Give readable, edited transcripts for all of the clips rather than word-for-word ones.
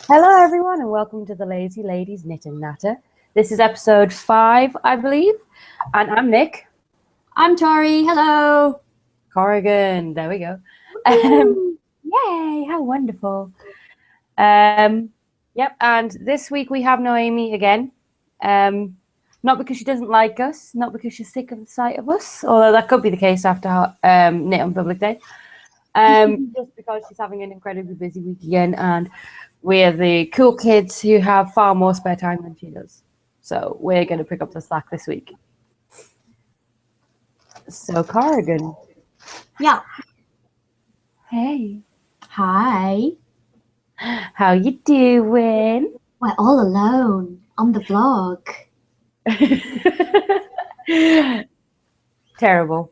Hello, everyone, and welcome to the Lazy Ladies Knit and Natter. This is episode 5, I believe, and I'm Nick. I'm Tori. Hello. Corrigan. There we go. Yay! How wonderful. Yep. And this week we have Noemi again. Not because she doesn't like us, not because she's sick of the sight of us, although that could be the case after Knit on Public Day. Just because she's having an incredibly busy week again, and we're the cool kids who have far more spare time than she does. So we're going to pick up the slack this week. So, Corrigan. Yeah. Hey. Hi. How you doing? We're all alone on the vlog. Terrible.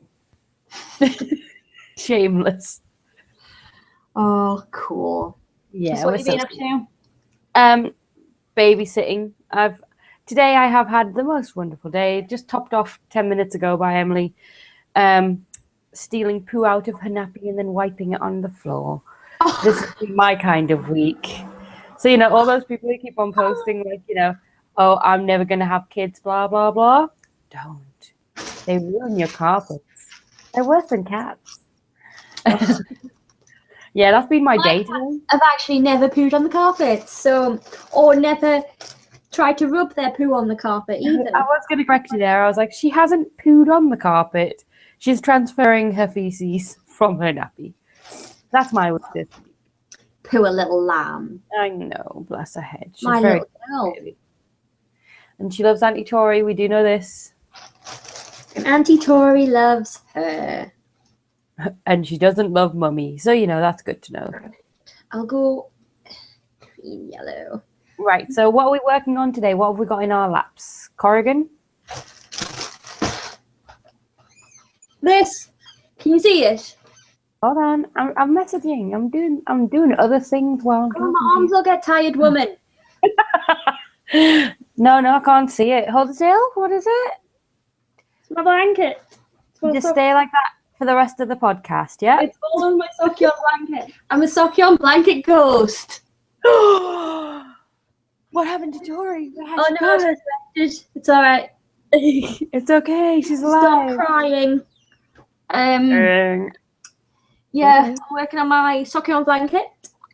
Shameless. Oh, cool. Yeah. So what have you been up to? Babysitting. Today I have had the most wonderful day. Just topped off 10 minutes ago by Emily, stealing poo out of her nappy and then wiping it on the floor. Oh. This is my kind of week. So, all those people who keep on posting, like, oh, I'm never going to have kids, blah, blah, blah. Don't. They ruin your carpets. They're worse than cats. Yeah, that's been my day today. I've actually never pooed on the carpet, or never tried to rub their poo on the carpet either. I was going to correct you there. I was like, she hasn't pooed on the carpet. She's transferring her feces from her nappy. That's my week this week. Poo a little lamb. I know, bless her head. She's my very little girl. And she loves Auntie Tori. We do know this. And Auntie Tori loves her. And she doesn't love Mummy. So, that's good to know. I'll go green yellow. Right. So what are we working on today? What have we got in our laps? Corrigan? This. Can you see it? Hold on. I'm messaging. I'm doing other things while I'm talking. My arms will get tired, woman. No, I can't see it. Hold still. What is it? It's my blanket. Just stay like that for the rest of the podcast, yeah? It's all on my Sokyon blanket. I'm a Sokyon blanket ghost. What happened to Tori? Oh no, it's all right. It's okay. She's alive. Stop crying. Yeah, I'm working on my Sokyon blanket.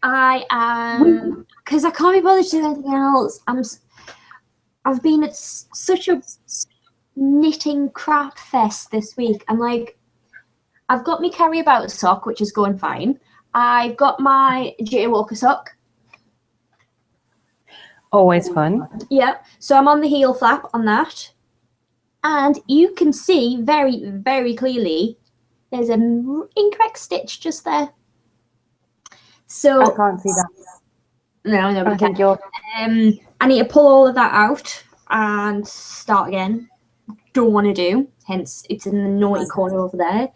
I am because I can't be bothered to do anything else. I've been at such a knitting crap fest this week. I'm like, I've got my carry about sock, which is going fine. I've got my J Walker sock. Always fun. Yeah, so I'm on the heel flap on that. And you can see very, very clearly there's an incorrect stitch just there. So I can't see that. No, I think you're... I need to pull all of that out and start again. Don't want to do, hence it's in the naughty corner over there.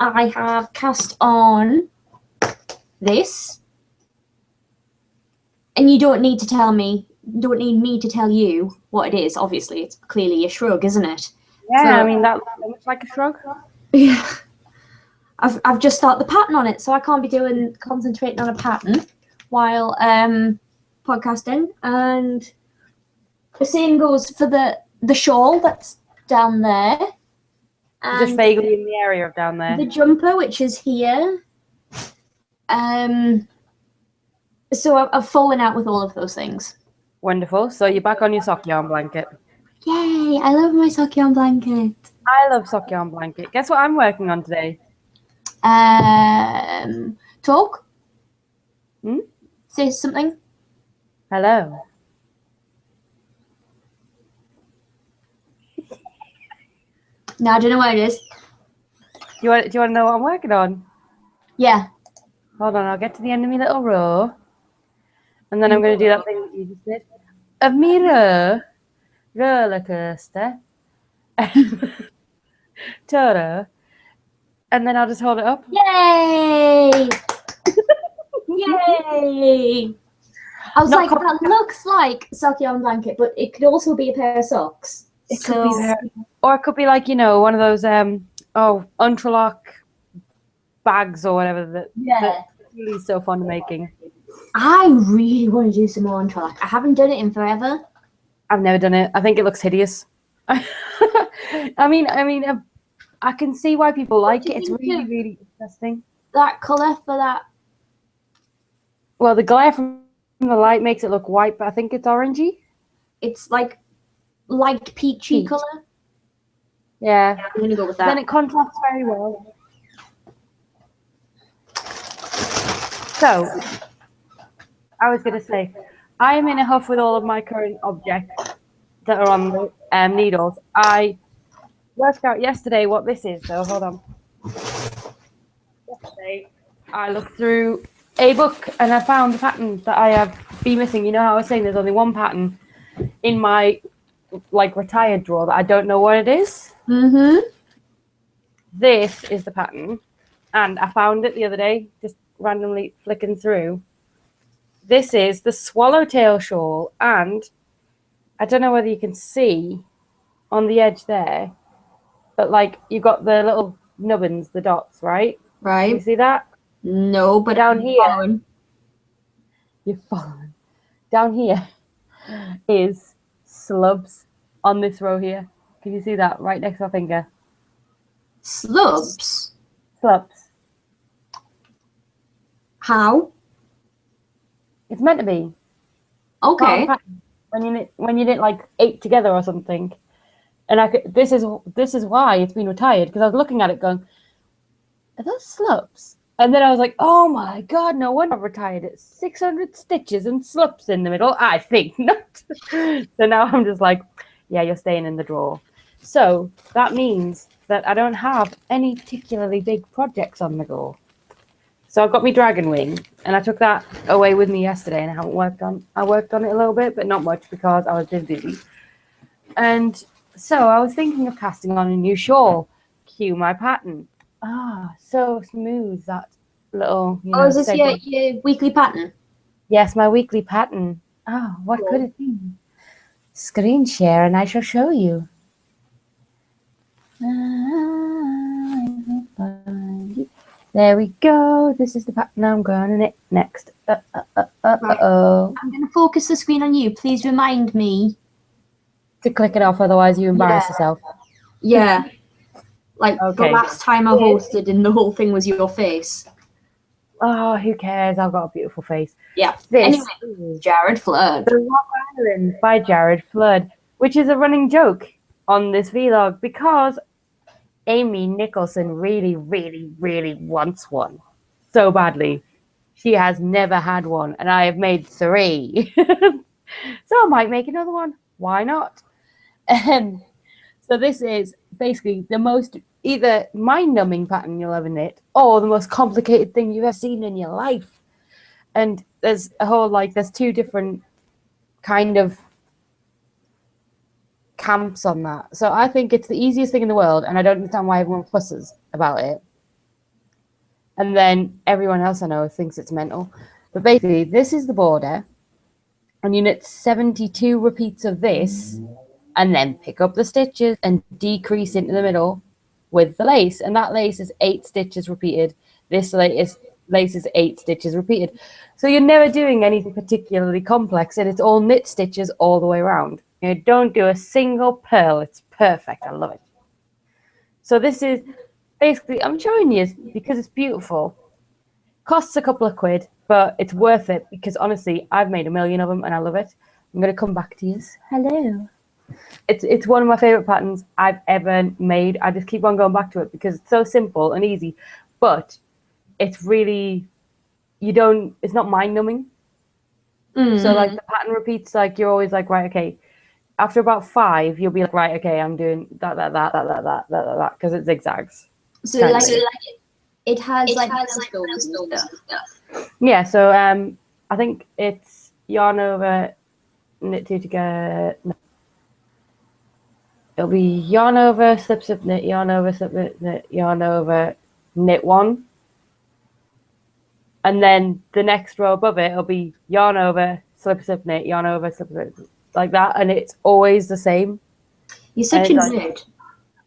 I have cast on this. And you don't need me to tell you what it is. Obviously, it's clearly a shrug, isn't it? Yeah, so, I mean, that looks like a shrug. Yeah. I've just started the pattern on it, so I can't be concentrating on a pattern while podcasting. And the same goes for the shawl that's down there. And just vaguely in the area of down there. The jumper, which is here. So I've fallen out with all of those things. Wonderful. So you're back on your sock yarn blanket. Yay! I love my sock yarn blanket. I love sock yarn blanket. Guess what I'm working on today? Talk? Hmm? Say something? Hello. No, I don't know what it is. Do you want to know what I'm working on? Yeah. Hold on, I'll get to the end of my little row. And then I'm going to do that thing that you just did. A mirror roller coaster. Toro. And then I'll just hold it up. Yay! Yay! I was like, that looks like a sock yarn blanket, but it could also be a pair of socks. It could be there. Or it could be like, one of those Untralock bags or whatever that he's so fond of making. I really want to do some more interlock. I haven't done it in forever. I've never done it. I think it looks hideous. I mean, I can see why people like it. It's really, really interesting. That colour for that. Well, the glare from the light makes it look white, but I think it's orangey. It's like light peachy colour. Yeah. I'm gonna go with that. Then it contrasts very well. So, I was going to say, I am in a huff with all of my current objects that are on the needles. I worked out yesterday what this is, so hold on. Yesterday, I looked through a book and I found the pattern that I have been missing. You know how I was saying there's only one pattern in my retired drawer that I don't know what it is? Mm-hmm. This is the pattern, and I found it the other day, just randomly flicking through. This is the swallowtail shawl, and I don't know whether you can see on the edge there, but you've got the little nubbins, the dots, right? Right. You see that? No, but down here, following. You're following. Down here is slubs on this row here. Can you see that right next to my finger? Slubs? Slubs. How? It's meant to be. Okay. When you knit 8 together or something, and this is why it's been retired, because I was looking at it going, are those slubs? And then I was like, oh my god, no wonder I've retired it. 600 stitches and slubs in the middle. I think not. So now I'm just like, yeah, you're staying in the drawer. So that means that I don't have any particularly big projects on the go. So I've got my dragon wing, and I took that away with me yesterday, and I worked on it a little bit, but not much because I was busy. And so I was thinking of casting on a new shawl. Cue my pattern. So smooth, that little, is this your weekly pattern? Yes, my weekly pattern. What could it be? Screen share, and I shall show you. There we go. This is the pattern I'm going to knit next. Right. I'm going to focus the screen on you. Please remind me to click it off, otherwise you embarrass yourself. Yeah. The last time I hosted and the whole thing was your face. Oh, who cares? I've got a beautiful face. Yeah. Anyway, Jared Flood. The Rock Island by Jared Flood, which is a running joke on this vlog because Amy Nicholson really, really, really wants one so badly. She has never had one, and I have made 3. So I might make another one. Why not? So this is basically the most either mind-numbing pattern you'll ever knit or the most complicated thing you've ever seen in your life. And there's a whole, there's 2 different kind of camps on that. So I think it's the easiest thing in the world, and I don't understand why everyone fusses about it. And then everyone else I know thinks it's mental. But basically, this is the border, and you knit 72 repeats of this, and then pick up the stitches and decrease into the middle with the lace. And that lace is 8 stitches repeated. This lace is 8 stitches repeated. So you're never doing anything particularly complex, and it's all knit stitches all the way around. You don't do a single purl. It's perfect. I love it. So this is basically, I'm showing you because it's beautiful. Costs a couple of quid, but it's worth it because honestly, I've made a million of them and I love it. I'm going to come back to you. Hello. It's one of my favorite patterns I've ever made. I just keep on going back to it because it's so simple and easy, but it's really, it's not mind numbing. So the pattern repeats, you're always right, okay. After about 5, you'll be right, okay, I'm doing that, because it zigzags. So it has stuff. Yeah, so I think it's yarn over, knit 2 together. No. It'll be yarn over, slip, slip, knit, yarn over, slip, knit, yarn over, knit 1. And then the next row above it, it'll be yarn over, slip, slip, knit, yarn over, slip, slip, like that. And it's always the same. You're such a nerd.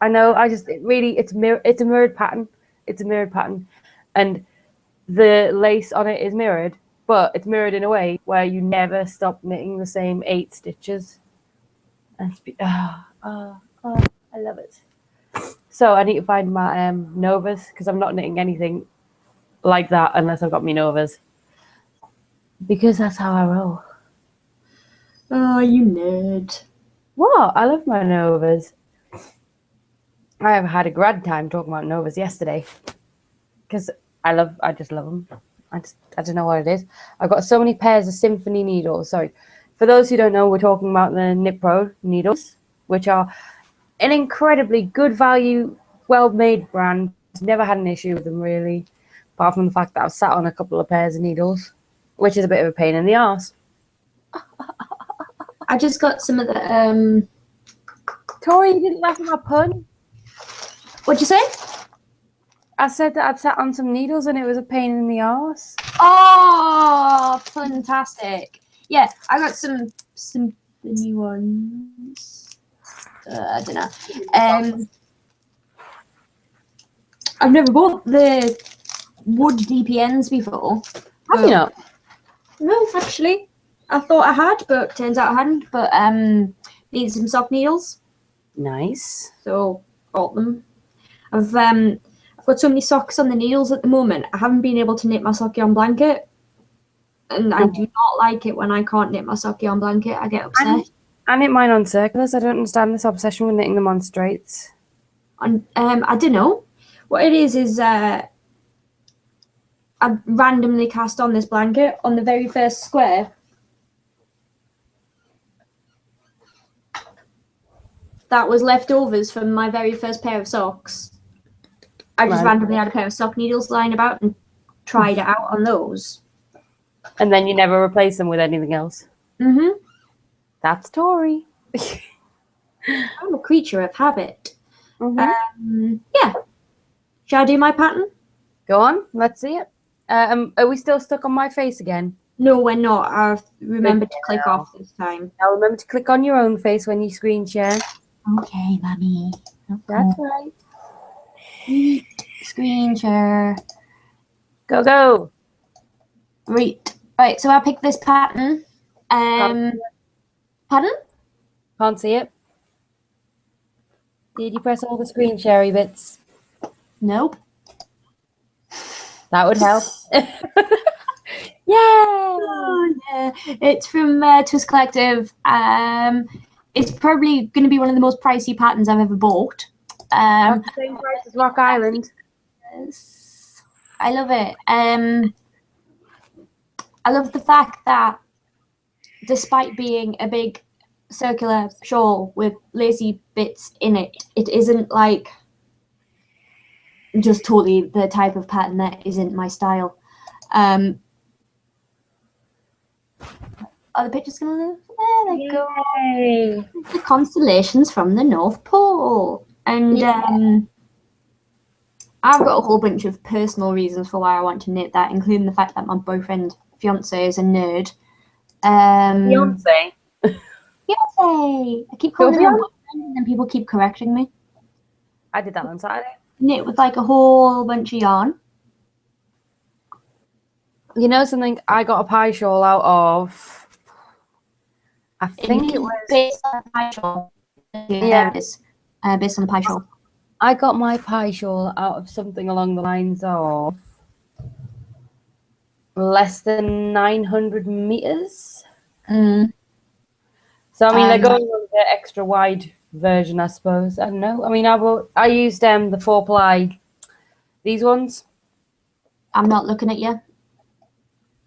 I know. It's a mirrored pattern. It's a mirrored pattern. And the lace on it is mirrored. but it's mirrored in a way where you never stop knitting the same 8 stitches. And I love it. So I need to find my Novas because I'm not knitting anything like that unless I've got my Novas. Because that's how I roll. Oh, you nerd. What? I love my Novas. I have had a grad time talking about Novas yesterday. Because I just love them. I don't know what it is. I've got so many pairs of Symphony needles. Sorry. For those who don't know, we're talking about the Knit Pro needles, which are an incredibly good value, well-made brand. Never had an issue with them, really, apart from the fact that I've sat on a couple of pairs of needles, which is a bit of a pain in the arse. I just got some of the... Tori, you didn't laugh at my pun? What'd you say? I said that I'd sat on some needles and it was a pain in the arse. Oh, fantastic. Yeah, I got some new ones. I don't know. I've never bought the wood DPNs before. Have you not? No, actually. I thought I had, but turns out I hadn't. But needed some sock needles. Nice. So bought them. I've got so many socks on the needles at the moment. I haven't been able to knit my sock yarn blanket. And I do not like it when I can't knit my sock yarn blanket. I get upset. I knit mine on circulars. I don't understand this obsession with knitting them on straights. And I don't know. What it is I randomly cast on this blanket on the very first square. That was leftovers from my very first pair of socks. I just randomly had a pair of sock needles lying about and tried it out on those. And then you never replace them with anything else. Mm-hmm. That's Tori. I'm a creature of habit. Mm-hmm. Yeah. Shall I do my pattern? Go on, let's see it. Are we still stuck on my face again? No, we're not. I've remembered to click off this time. Now remember to click on your own face when you screen share. Okay, Mummy. That's right. Screen share. Go. Right, so I picked this pattern. Pardon? Can't see it. Did you press all the screen share bits? Nope. That would help. Yay! Oh, yeah. It's from Twist Collective. It's probably going to be one of the most pricey patterns I've ever bought. The same price as Rock Island. Yes. I love it. I love the fact that despite being a big circular shawl with lacy bits in it, it isn't like just totally the type of pattern that isn't my style. Are the pictures going to live? There they go. The constellations from the North Pole. And I've got a whole bunch of personal reasons for why I want to knit that, including the fact that my fiance is a nerd. Beyonce. Beyonce! I keep calling him my boyfriend and then people keep correcting me. I did that on Saturday. Knit with like a whole bunch of yarn. You know something? I got a pie shawl out of. I think it was based on the pie shawl. Yeah, there it is. Based on the pie shawl. I got my pie shawl out of something along the lines of less than 900 meters. Mm. So I mean, they're going on the extra wide version, I suppose. I don't know. I mean, I used the 4-ply. These ones. I'm not looking at you.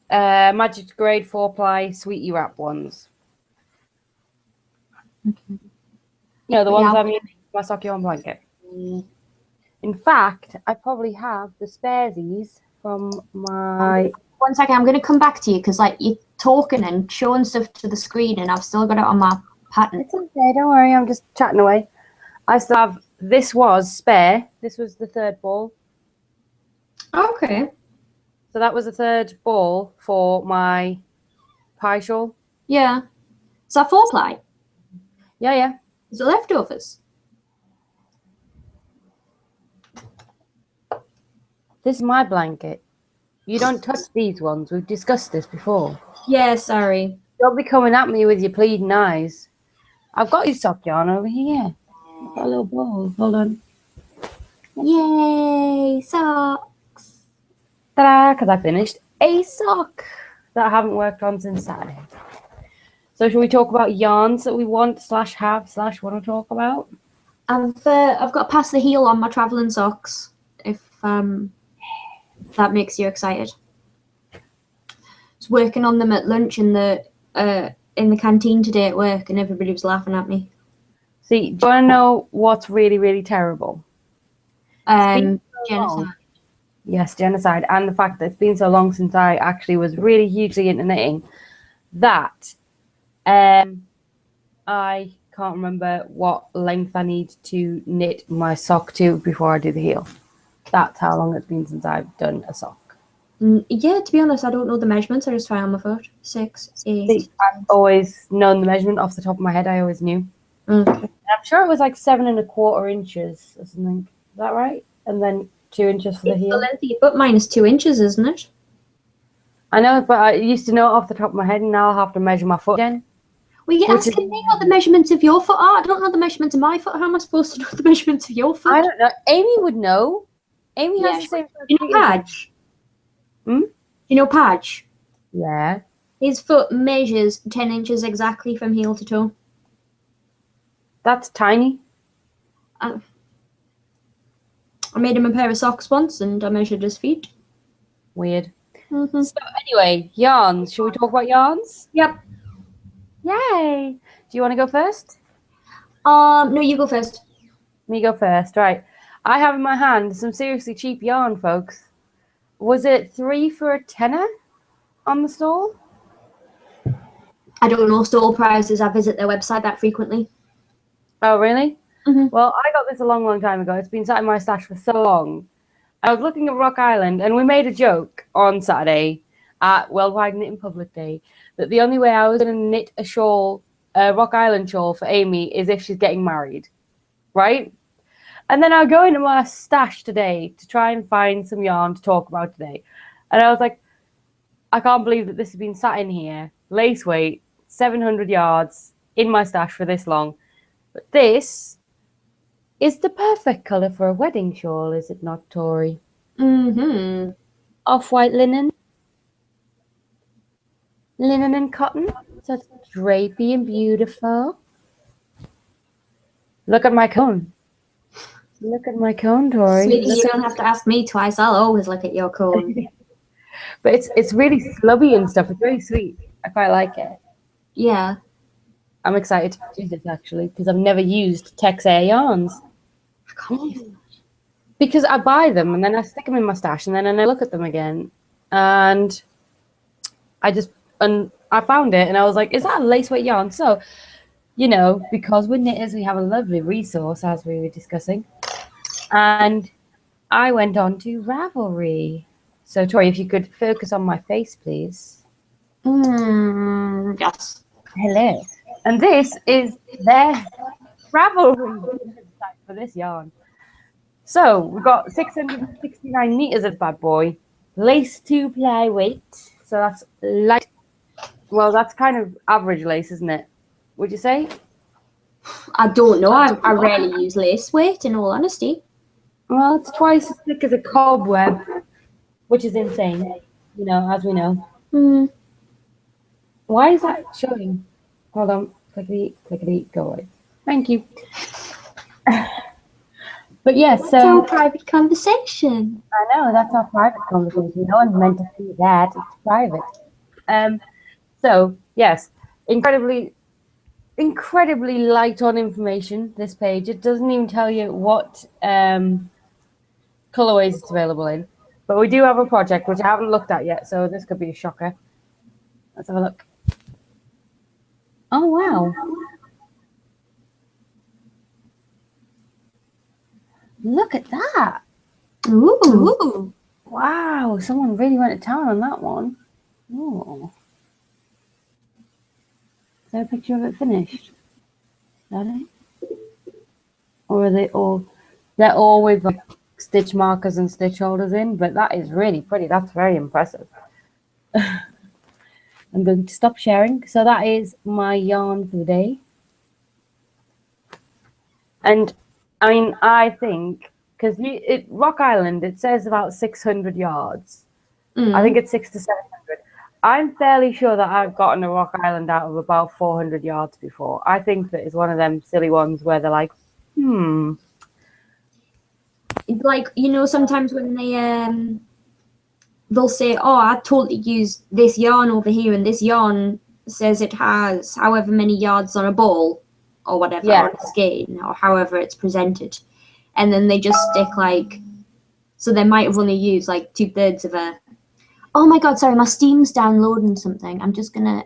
Magic Grade 4-ply Sweetie Wrap ones. Okay. You know, the ones I'm using for my sock yarn blanket. In fact, I probably have the sparesies from my... One second, I'm going to come back to you because like you're talking and showing stuff to the screen and I've still got it on my pattern. It's okay, don't worry, I'm just chatting away. I still have... This was spare. This was the third ball. Okay. So that was the third ball for my pie shawl. Yeah. Is that 4-ply? Yeah. Is it leftovers? This is my blanket. You don't touch these ones. We've discussed this before. Yeah, sorry. Don't be coming at me with your pleading eyes. I've got your sock yarn over here. I've got a little ball. Hold on. Yay, socks. Ta-da! Because I finished a sock that I haven't worked on since Saturday. So shall we talk about yarns that we want / have / want to talk about? I've got to pass the heel on my travelling socks. If that makes you excited. I was working on them at lunch in the canteen today at work, and everybody was laughing at me. See, do you want to know what's really, really terrible? Genocide. Yes, genocide, and the fact that it's been so long since I actually was really hugely into knitting that I can't remember what length I need to knit my sock to before I do the heel. That's how long it's been since I've done a sock. Yeah, to be honest, I don't know the measurements. I just try on my foot. 6, 8. See, I've always known the measurement off the top of my head. I always knew. Okay. I'm sure it was like 7 1/4 inches or something. Is that right? And then 2 inches for the heel. The length of your foot minus 2 inches, isn't it? I know, but I used to know it off the top of my head, and now I'll have to measure my foot again. Well, you're asking me what the measurements of your foot are. I don't know the measurements of my foot. How am I supposed to know the measurements of your foot? I don't know. Amy would know. Amy has the same. You know Padge? You know Padge? Yeah. His foot measures 10 inches exactly from heel to toe. That's tiny. I made him a pair of socks once, and I measured his feet. Weird. Mm-hmm. So anyway, yarns. Shall we talk about yarns? Yep. Yay! Do you want to go first? No, you go first. Me go first. Right. I have in my hand some seriously cheap yarn, folks. Was it 3 for a tenner on the stall? I don't know stall prices. I visit their website that frequently. Oh, really? Mm-hmm. Well, I got this a long, long time ago. It's been sat in my stash for so long. I was looking at Rock Island, and we made a joke on Saturday at Worldwide Knitting Public Day that the only way I was going to knit a shawl, a Rock Island shawl for Amy, is if she's getting married, right? And then I go into my stash today to try and find some yarn to talk about today. And I was like, I can't believe that this has been sat in here, lace weight, 700 yards, in my stash for this long. But this is the perfect colour for a wedding shawl, is it not, Tori? Mm-hmm. Off-white linen. Linen and cotton. So it's drapey and beautiful. Look at my cone. Look at my cone, Tori. Sweetie, you don't have to ask me twice. I'll always look at your cone. But it's really slubby and stuff. It's really sweet. I quite like it. Yeah. I'm excited to do this, actually, because I've never used Tex Air yarns. Because I buy them, and then I stick them in my stash, and then I look at them again. And I found it, and I was like, is that a lace weight yarn? So, you know, because we're knitters, we have a lovely resource, as we were discussing. And I went on to Ravelry. So, Tori, if you could focus on my face, please. Yes. Hello. And this is their Ravelry for this yarn. So, we've got 669 meters of bad boy. Lace 2-ply weight. So that's light. Well, that's kind of average lace, isn't it? Would you say? I don't know. I rarely use lace weight, in all honesty. Well, it's twice as thick as a cobweb, which is insane, you know, as we know. Mm. Why is that showing? Hold on. Clickety, clickety, go away. Thank you. But yes, It's our private conversation. I know, that's our private conversation. No one's meant to see that. It's private. So, yes, incredibly light on information, this page. It doesn't even tell you what colorways it's available in. But we do have a project, which I haven't looked at yet, so this could be a shocker. Let's have a look. Oh, wow. Look at that. Ooh. Wow, someone really went to town on that one. Oh. Is there a picture of it finished? Is that it? Or are they all... They're all with like stitch markers and stitch holders in, but that is really pretty. That's very impressive. I'm going to stop sharing. So that is my yarn for the day. And I mean, I think, because Rock Island, it says about 600 yards. I think it's 600 to 700. I'm fairly sure that I've gotten a Rock Island out of about 400 yards before. I think that it's one of them silly ones where they're like, Like, you know, sometimes when they'll say, oh, I totally use this yarn over here, and this yarn says it has however many yards on a ball or whatever, or a skein, or however it's presented. And then they just stick like, so they might have only used like 2/3 of a, oh my God, sorry, my Steam's downloading something. I'm just gonna.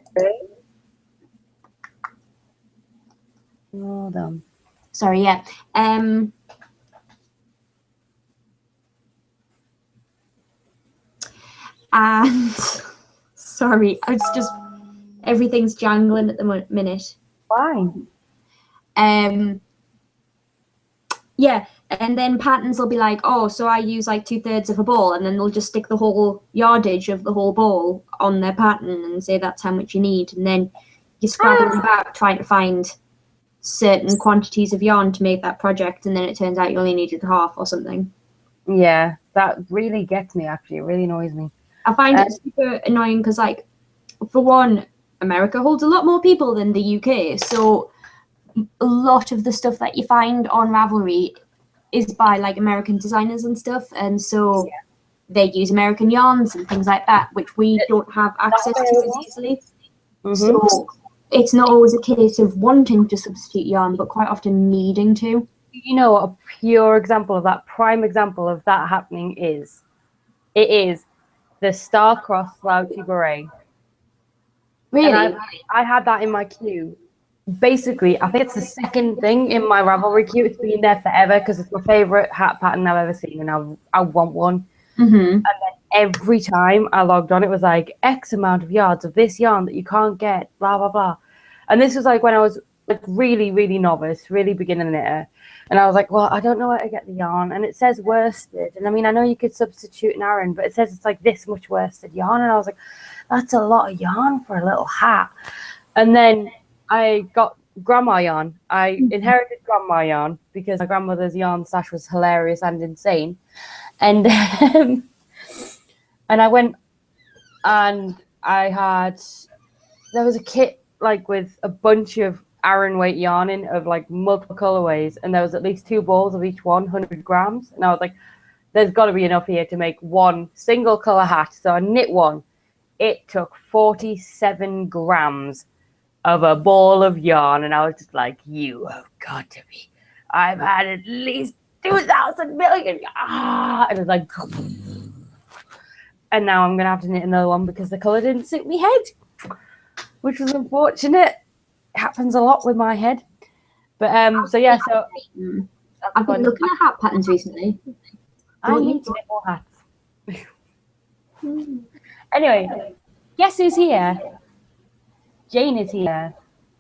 Hold on. Sorry, yeah. And sorry, it's just everything's jangling at the minute. Fine. Yeah, and then patterns will be like, oh, so I use like 2/3 of a ball, and then they'll just stick the whole yardage of the whole ball on their pattern and say that's how much you need, and then you're scrabbling back trying to find certain quantities of yarn to make that project, and then it turns out you only needed half or something. Yeah, that really gets me, actually. It really annoys me. I find it super annoying because, like, for one, America holds a lot more people than the UK, so a lot of the stuff that you find on Ravelry is by like American designers and stuff, and so they use American yarns and things like that, which we don't have access to as easily. So it's not always a case of wanting to substitute yarn, but quite often needing to. You know what a pure example of that, prime example of that happening is? It is the star-crossed slouchy beret. Really? And I had that in my queue. Basically, I think it's the second thing in my Ravelry queue. It's been there forever because it's my favorite hat pattern I've ever seen, and I want one. And then every time I logged on, it was like X amount of yards of this yarn that you can't get, blah blah blah. And this was like when I was like really, really novice, really beginner knitter, and I was like, well, I don't know where to get the yarn, and it says worsted, and I mean, I know you could substitute an Aran, but it says it's like this much worsted yarn, and I was like, that's a lot of yarn for a little hat. And then I got grandma yarn. I inherited grandma yarn because my grandmother's yarn stash was hilarious and insane. And and I went and there was a kit like with a bunch of Aran weight yarn in of like multiple colorways, and there was at least 2 balls of each 100 grams. And I was like, there's got to be enough here to make one single color hat. So I knit one. It took 47 grams of a ball of yarn, and I was just like, you have got to be. I've had at least 2,000 million. And it was like, and now I'm gonna have to knit another one because the color didn't suit me head, which was unfortunate. It happens a lot with my head. But so yeah, so I've been looking at hat patterns recently. I need to knit more hats. Anyway, guess who's here? Jane is here.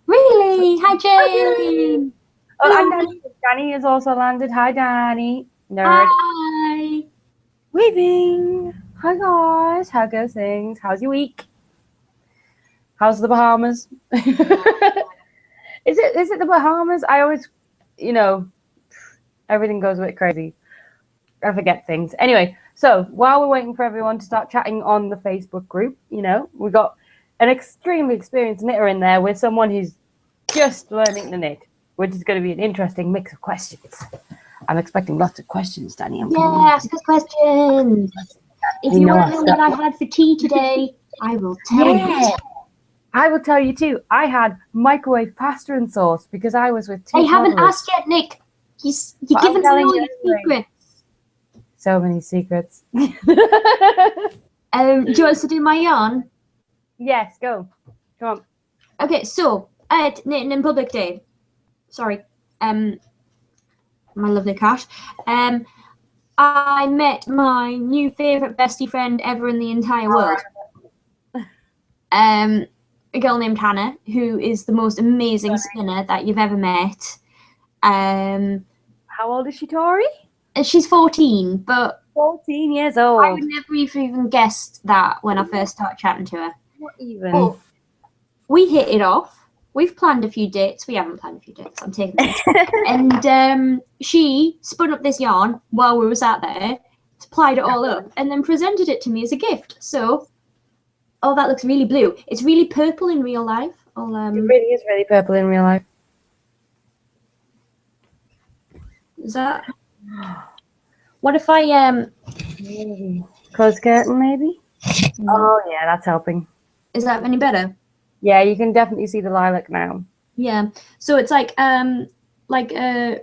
Really? Hi, Jane. Oh, and Danny has also landed. Hi, Danny. Nerd. Hi. Weaving. Hi, guys. How goes things? How's your week? How's the Bahamas? Is it the Bahamas? I always, everything goes a bit crazy. I forget things. Anyway, so while we're waiting for everyone to start chatting on the Facebook group, we got an extremely experienced knitter in there with someone who's just learning to knit, which is going to be an interesting mix of questions. I'm expecting lots of questions, Danny. Ask us questions. If you want to know what I had for tea today, I will tell you. I will tell you too. I had microwave pasta and sauce because I was with 2 I haven't asked yet, Nick. You're giving me all your secrets. So many secrets. Do you want to do my yarn? Yes, go. Come on. Okay, so at Knitting in Public Day, sorry, my lovely cat, I met my new favourite bestie friend ever in the entire world. A girl named Hannah, who is the most amazing spinner that you've ever met. How old is she, Tori? She's 14, but 14 years I old. would never even guessed that when I first started chatting to her. Not even. But we hit it off. We've planned a few dates. We haven't planned a few dates. I'm taking this. And she spun up this yarn while we were sat there, plied it all up, and then presented it to me as a gift. So, oh, that looks really blue. It's really purple in real life. It really is really purple in real life. Is that? What if I Close curtain, maybe? No. Oh, yeah, that's helping. Is that any better? Yeah, you can definitely see the lilac now. Yeah. So it's like I don't know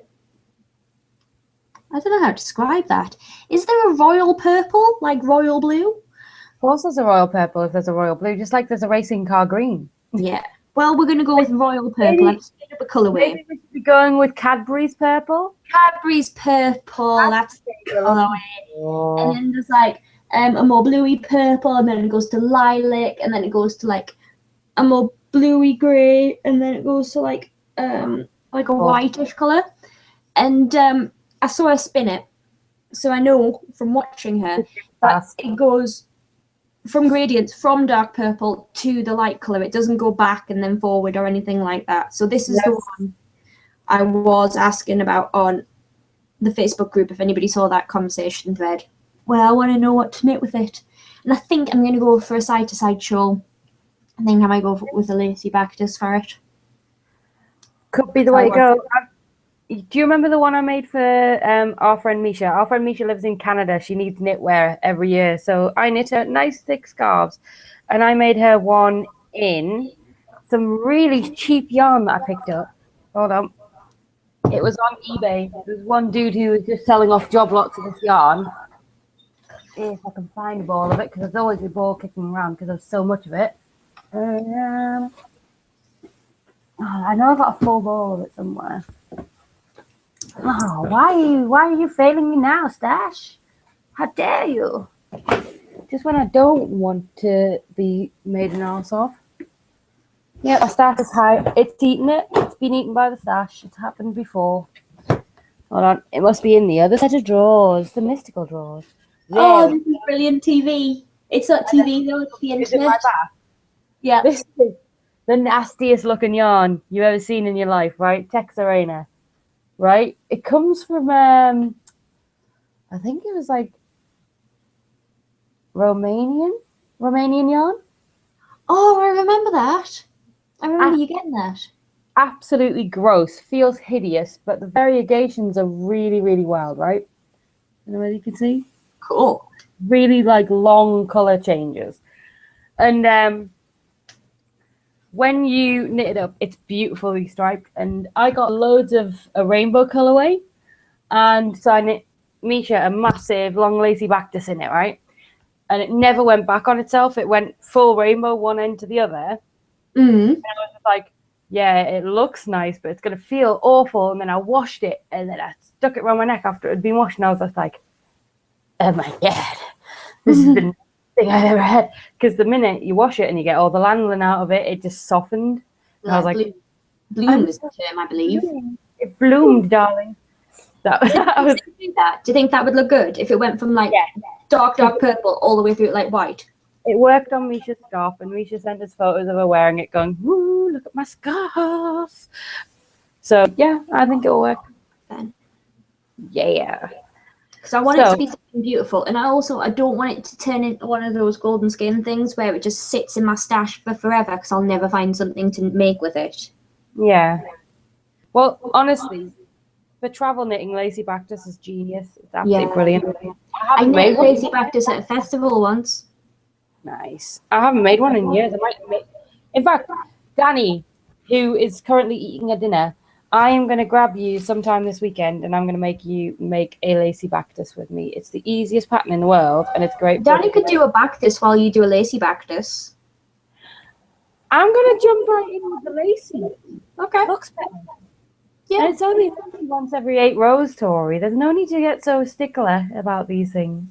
how to describe that. Is there a royal purple, like royal blue? Of course there's a royal purple if there's a royal blue, just like there's a racing car green. Yeah. Well, we're going to go with royal purple. I've made up a colourway. Maybe we should be going with Cadbury's purple. Cadbury's purple. That's the colourway. Oh. And then there's like a more bluey purple, and then it goes to lilac, and then it goes to like a more bluey grey, and then it goes to like a whitish colour. And I saw her spin it, so I know from watching her that it goes from gradients from dark purple to the light colour. It doesn't go back and then forward or anything like that. So this is the one I was asking about on the Facebook group, if anybody saw that conversation thread. Well, I want to know what to knit with it. And I think I'm going to go for a side-to-side shawl. I think I might go with a lacy bactus for it. Could be the way to go. Do you remember the one I made for our friend Misha? Our friend Misha lives in Canada. She needs knitwear every year. So I knit her nice thick scarves. And I made her one in some really cheap yarn that I picked up. Hold on. It was on eBay. There was one dude who was just selling off job lots of this yarn. If I can find a ball of it, because there's always a ball kicking around because there's so much of it. I know I've got a full ball of it somewhere. Oh, why are you failing me now, Stash? How dare you? Just when I don't want to be made an arse of. Yeah, my Stash is high. It's eaten it. It's been eaten by the Stash. It's happened before. Hold on. It must be in the other set of drawers. The mystical drawers. There. Oh, this is brilliant TV. It's not TV though, it's the internet. Is it my back? Yeah. This is the nastiest looking yarn you've ever seen in your life, right? Texarena. Right? It comes from, I think it was like Romanian yarn. Oh, I remember that. I remember you getting that. Absolutely gross. Feels hideous, but the variegations are really, really wild, right? I don't know whether you can see. Cool. Really like long color changes. And when you knit it up, it's beautifully striped. And I got loads of a rainbow colorway. And so I knit Misha a massive long lacy bactus in it, right? And it never went back on itself. It went full rainbow one end to the other. Mm-hmm. And I was just like, yeah, it looks nice, but it's going to feel awful. And then I washed it, and then I stuck it around my neck after it had been washed. And I was just like, oh my God, this is the thing I've ever had. Because the minute you wash it and you get all the lanolin out of it, it just softened. And I was like, bloom is the term, I believe. It bloomed, darling. Do you think that would look good if it went from like dark purple all the way through like white? It worked on Misha's scarf, and Misha sent us photos of her wearing it, going, "Woo, look at my scarf." So yeah, I think it'll work. Then. Yeah. Because I want it to be something beautiful, and I don't want it to turn into one of those golden skin things where it just sits in my stash for forever because I'll never find something to make with it. Yeah. Well, honestly, for travel knitting, lacy bactus is genius. It's absolutely brilliant. I knit lacy bactus at a festival once. Nice. I haven't made one in years. In fact, Danny, who is currently eating a dinner, I am going to grab you sometime this weekend, and I'm going to make you make a lacy bactus with me. It's the easiest pattern in the world, and it's great. Danny could do a bactus while you do a lacy bactus. I'm going to jump right in with the lacy. Okay. Looks better. Yeah. And it's only once every 8 rows, Tori. There's no need to get so stickler about these things.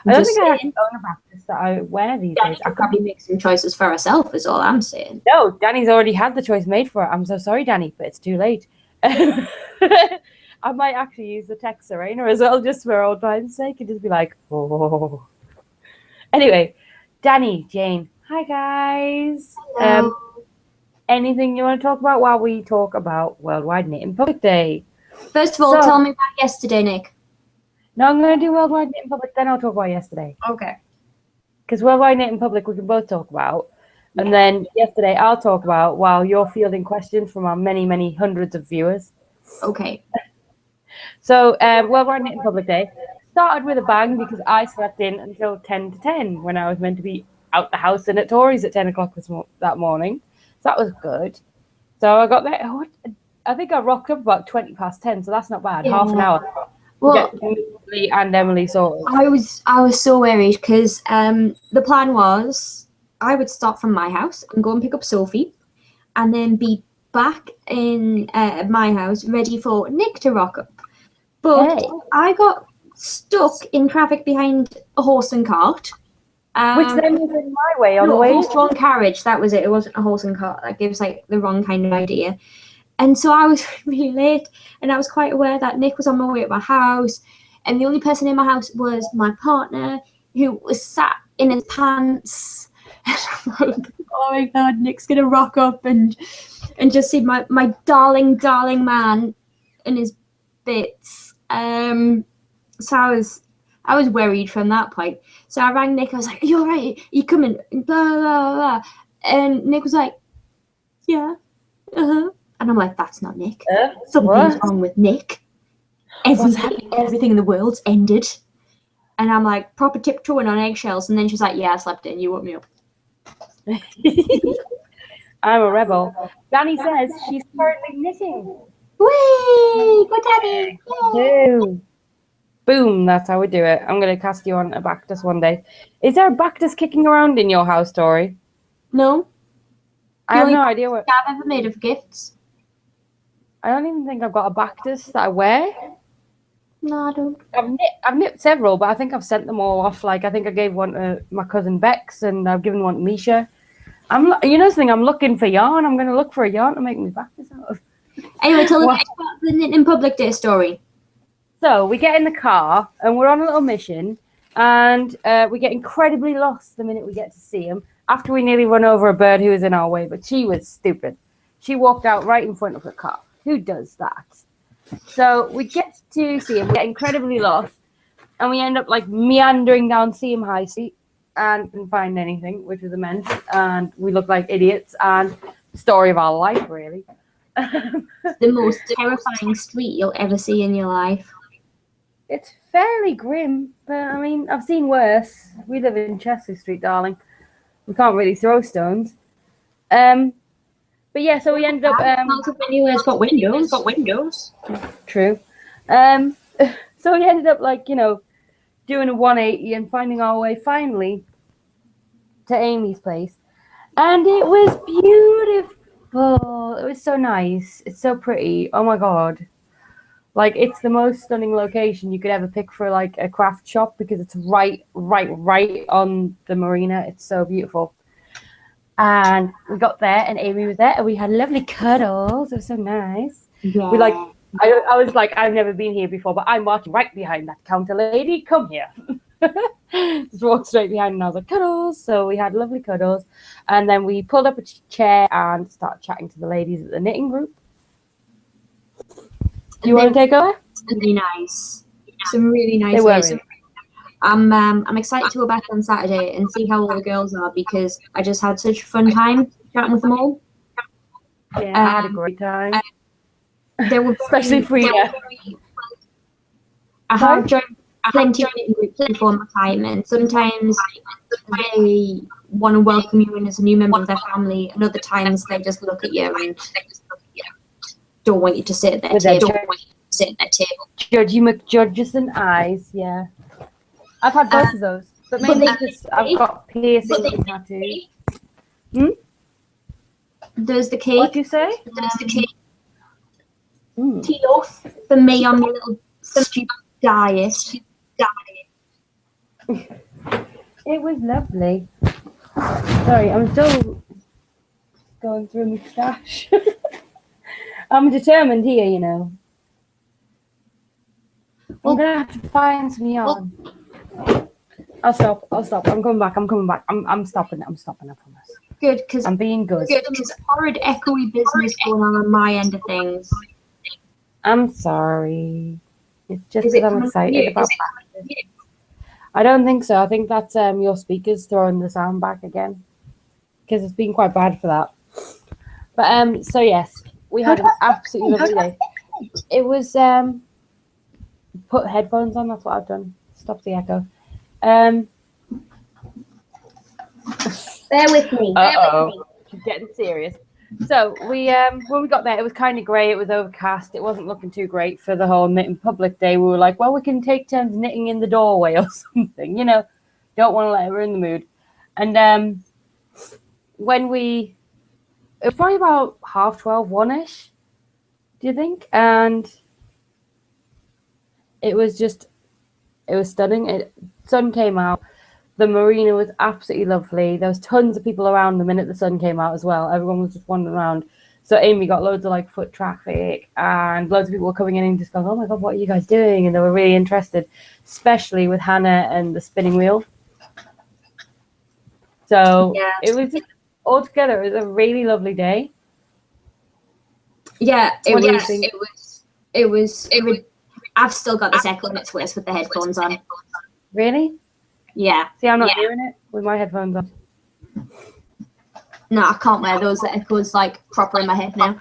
I don't think I have to own a bactus that I wear these days. I could probably make some choices for herself, is all I'm saying. No, Danny's already had the choice made for it. I'm so sorry, Danny, but it's too late. I might actually use the text Serena as well, just for old time's sake, and just be like, oh. Anyway, Danny, Jane, hi guys. Hello. Anything you want to talk about while we talk about Worldwide Knitting Public Day? First of all, tell me about yesterday, Nick. No, I'm going to do Worldwide Knitting Public, then I'll talk about yesterday. Okay. Because Worldwide Knitting Public we can both talk about. And then yesterday I'll talk about while you're fielding questions from our many, many hundreds of viewers. Okay. So Worldwide Knitting Public Day started with a bang because I slept in until 10 to 10 when I was meant to be out the house and at Tory's at 10 o'clock that morning. So that was good. So I got there. I think I rocked up about 20 past 10, so that's not bad. Yeah. Half an hour. Well, Lee and Emily sorted. I was so worried because the plan was I would start from my house and go and pick up Sophie, and then be back in my house ready for Nick to rock up. But I got stuck in traffic behind a horse and cart. Which then was in my way on the way. Horse-drawn carriage. That was it. It wasn't a horse and cart. That gives like the wrong kind of idea. And so I was really late, and I was quite aware that Nick was on my way at my house, and the only person in my house was my partner, who was sat in his pants. And I'm like, oh my God, Nick's gonna rock up and just see my darling man in his bits. So I was worried from that point. So I rang Nick. I was like, "Are you all right? Are you coming?" Blah blah blah. And Nick was like, "Yeah, uh-huh." And I'm like, "That's not Nick. Something's wrong with Nick. Everything in the world's ended." And I'm like, proper tiptoeing on eggshells. And then she's like, "Yeah, I slept in. You woke me up." I'm a rebel. Danny says she's currently knitting. Whee! Go Danny! Boom. Boom, that's how we do it. I'm going to cast you on a Bactus one day. Is there a Bactus kicking around in your house, Tori? No. I have no idea what I've ever made of gifts. I don't even think I've got a Bactus that I wear. No, I don't. I've knit several, but I think I've sent them all off. Like, I think I gave one to my cousin Bex, and I've given one to Misha. You know something, I'm looking for yarn. I'm going to look for a yarn to make me Bactus out of. Anyway, tell us about the Knitting Public Day story. So we get in the car and we're on a little mission, and we get incredibly lost the minute we get to see him after we nearly run over a bird who was in our way, but she was stupid. She walked out right in front of the car. Who does that? So we get to see him, we get incredibly lost, and we end up like meandering down Seaham High Street and didn't find anything, which was immense, and we looked like idiots, and story of our life, really. The most terrifying street you'll ever see in your life. It's fairly grim, but I mean, I've seen worse. We live in Chester Street, darling. We can't really throw stones. But yeah, so we ended up. Anywhere's got windows. True. So we ended up doing a 180 and finding our way finally to Amy's place, and it was beautiful. It was so nice. It's so pretty. Oh my God. Like, it's the most stunning location you could ever pick for like a craft shop because it's right on the marina. It's so beautiful. And we got there and Amy was there and we had lovely cuddles. It was so nice. Yeah. I was like, I've never been here before, but I'm walking right behind that counter lady. Come here. Just walked straight behind and I was like, cuddles. So we had lovely cuddles. And then we pulled up a chair and started chatting to the ladies at the knitting group. Do you want to take over? Really nice. Some really nice ways. I'm excited to go back on Saturday and see how all the girls are because I just had such a fun time chatting with them all. Yeah, I had a great time. They were especially Frida. I have joined plenty of knitting groups before my time, and sometimes they want to welcome you in as a new member of their family, and other times they just look at you and don't want you to sit at their table. Judgy McJudges and eyes, yeah. I've had both of those, but mainly because I've got piercings and tattoos. There's the cake. What do you say? There's the cake. Tea off for me on my little stupid diet. It was lovely. Sorry, I'm still going through my stash. I'm determined here, you know. We're gonna have to find some yarn. I'll stop. I'm coming back. I'm stopping. I promise. Good, because I'm being good. Because horrid echoey business going on my end of things. I'm sorry. It's just Is because it I'm coming excited from you? about practice. I don't think so. I think that's your speakers throwing the sound back again, because it's been quite bad for that. But so yes, we had an absolutely lovely day. It was put headphones on. That's what I've done. Stop the echo. Bear with me. She's getting serious. So we when we got there, it was kind of grey. It was overcast. It wasn't looking too great for the whole knitting public day. We were like, well, we can take turns knitting in the doorway or something. You know, don't want to let her in the mood. And when it was probably about 12:30, 1-ish. Do you think? And it was stunning. Sun came out. The marina was absolutely lovely. There was tons of people around the minute the sun came out as well. Everyone was just wandering around. So Amy got loads of like foot traffic, and loads of people were coming in and just going, "Oh my god, what are you guys doing?" And they were really interested, especially with Hannah and the spinning wheel. So it was just altogether, it was a really lovely day. Yeah, it was. I've still got this echo and it's worse with the headphones on. Really? Yeah. See, I'm not hearing it with my headphones on. No, I can't wear those. The echo's like proper in my head now.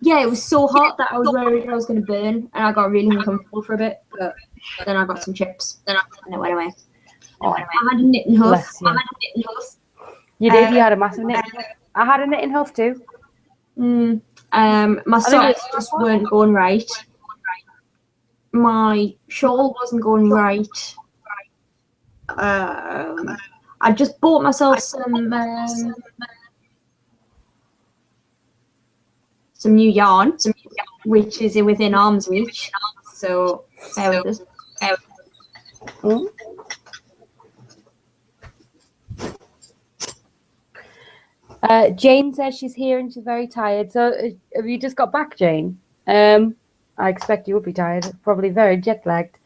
Yeah, it was so hot that I was worried I was going to burn, and I got really uncomfortable for a bit. But then I got some chips, and it went away. I had a knitting hoof. You did. You had a massive knitting hoof. I had a knitting hoof too. My socks just weren't going right. My shawl wasn't going right. I just bought myself some new yarn, which is within arm's reach. So bear with us. Jane says she's here and she's very tired. So have you just got back, Jane? I expect you would be tired, probably very jet lagged.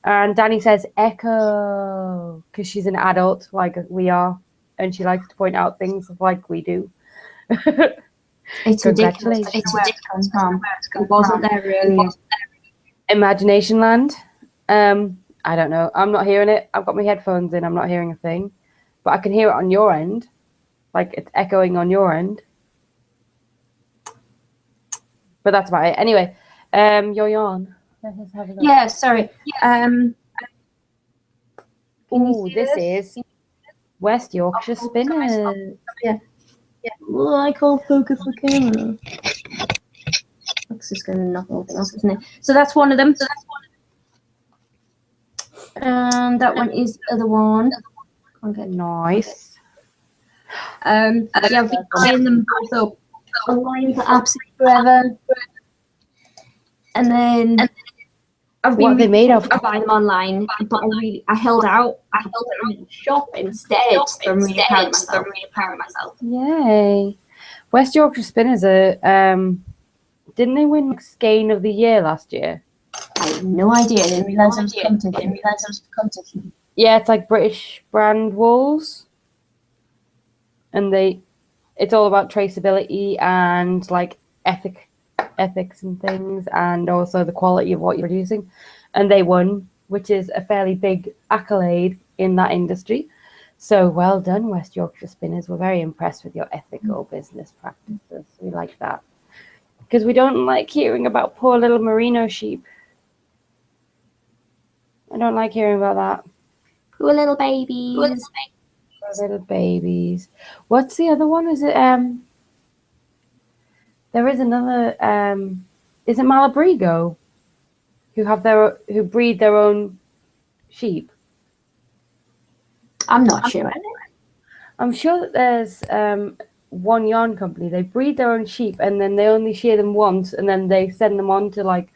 And Danny says echo, because she's an adult like we are, and she likes to point out things like we do. It's ridiculous. It's where it comes from. It wasn't there earlier. Imagination land. I don't know. I'm not hearing it. I've got my headphones in. I'm not hearing a thing, but I can hear it on your end. Like it's echoing on your end. But that's about it. Anyway, your yarn. Yeah, sorry. Oh, this is West Yorkshire Spinners. Yeah. Well, I can't focus the camera. This is going to knock everything else, isn't it? So that's one of them. That one is the other one. Okay, nice. Yeah, I've been buying them both up online for absolutely forever. And then I've been they made of? I buy them online, but I held out. I held it in the shop instead. So I'm really proud of myself. Yay! West Yorkshire Spinners are didn't they win Skein of the Year last year? I have no idea. I didn't realise I was competition. Yeah, it's like British brand wools, and it's all about traceability and like ethics and things, and also the quality of what you're producing. And they won, which is a fairly big accolade in that industry. So well done, West Yorkshire Spinners. We're very impressed with your ethical business practices. We like that, because we don't like hearing about poor little merino sheep. I don't like hearing about that. Poor little babies. Poor little babies. What's the other one? Is it there is another, is it Malabrigo, who breed their own sheep? I'm not sure. I'm sure that there's one yarn company. They breed their own sheep, and then they only shear them once, and then they send them on to like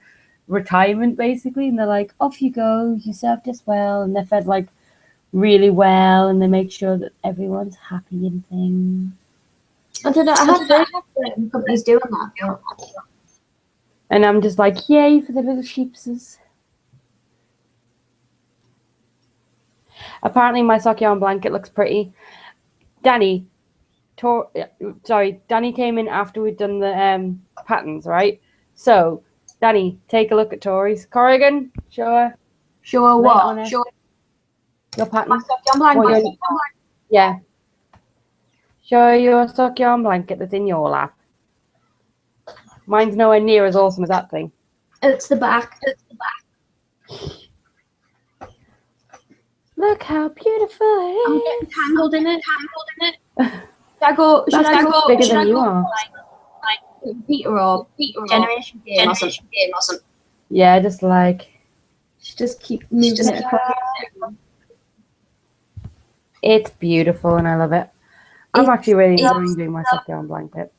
retirement basically, and they're like, off you go, you served us well, and they're fed like really well, and they make sure that everyone's happy and things. I don't know. I have heard of companies doing that. And I'm just like, yay for the little sheepses. Apparently my sock yarn blanket looks pretty. Danny came in after we'd done the patterns, right? So, Danny, take a look at Tori's. Corrigan, show her. Show her what? Show your pattern. My sock yarn blanket. Yeah. Show her your sock yarn blanket that's in your lap. Mine's nowhere near as awesome as that thing. It's the back. Look how beautiful it is. I'm getting tangled in it. Should I go bigger than you are. Like Peter or Generation Game or something? Yeah, just like. Just keep moving it across. It's beautiful and I love it. I'm actually really enjoying doing my sock yarn blanket.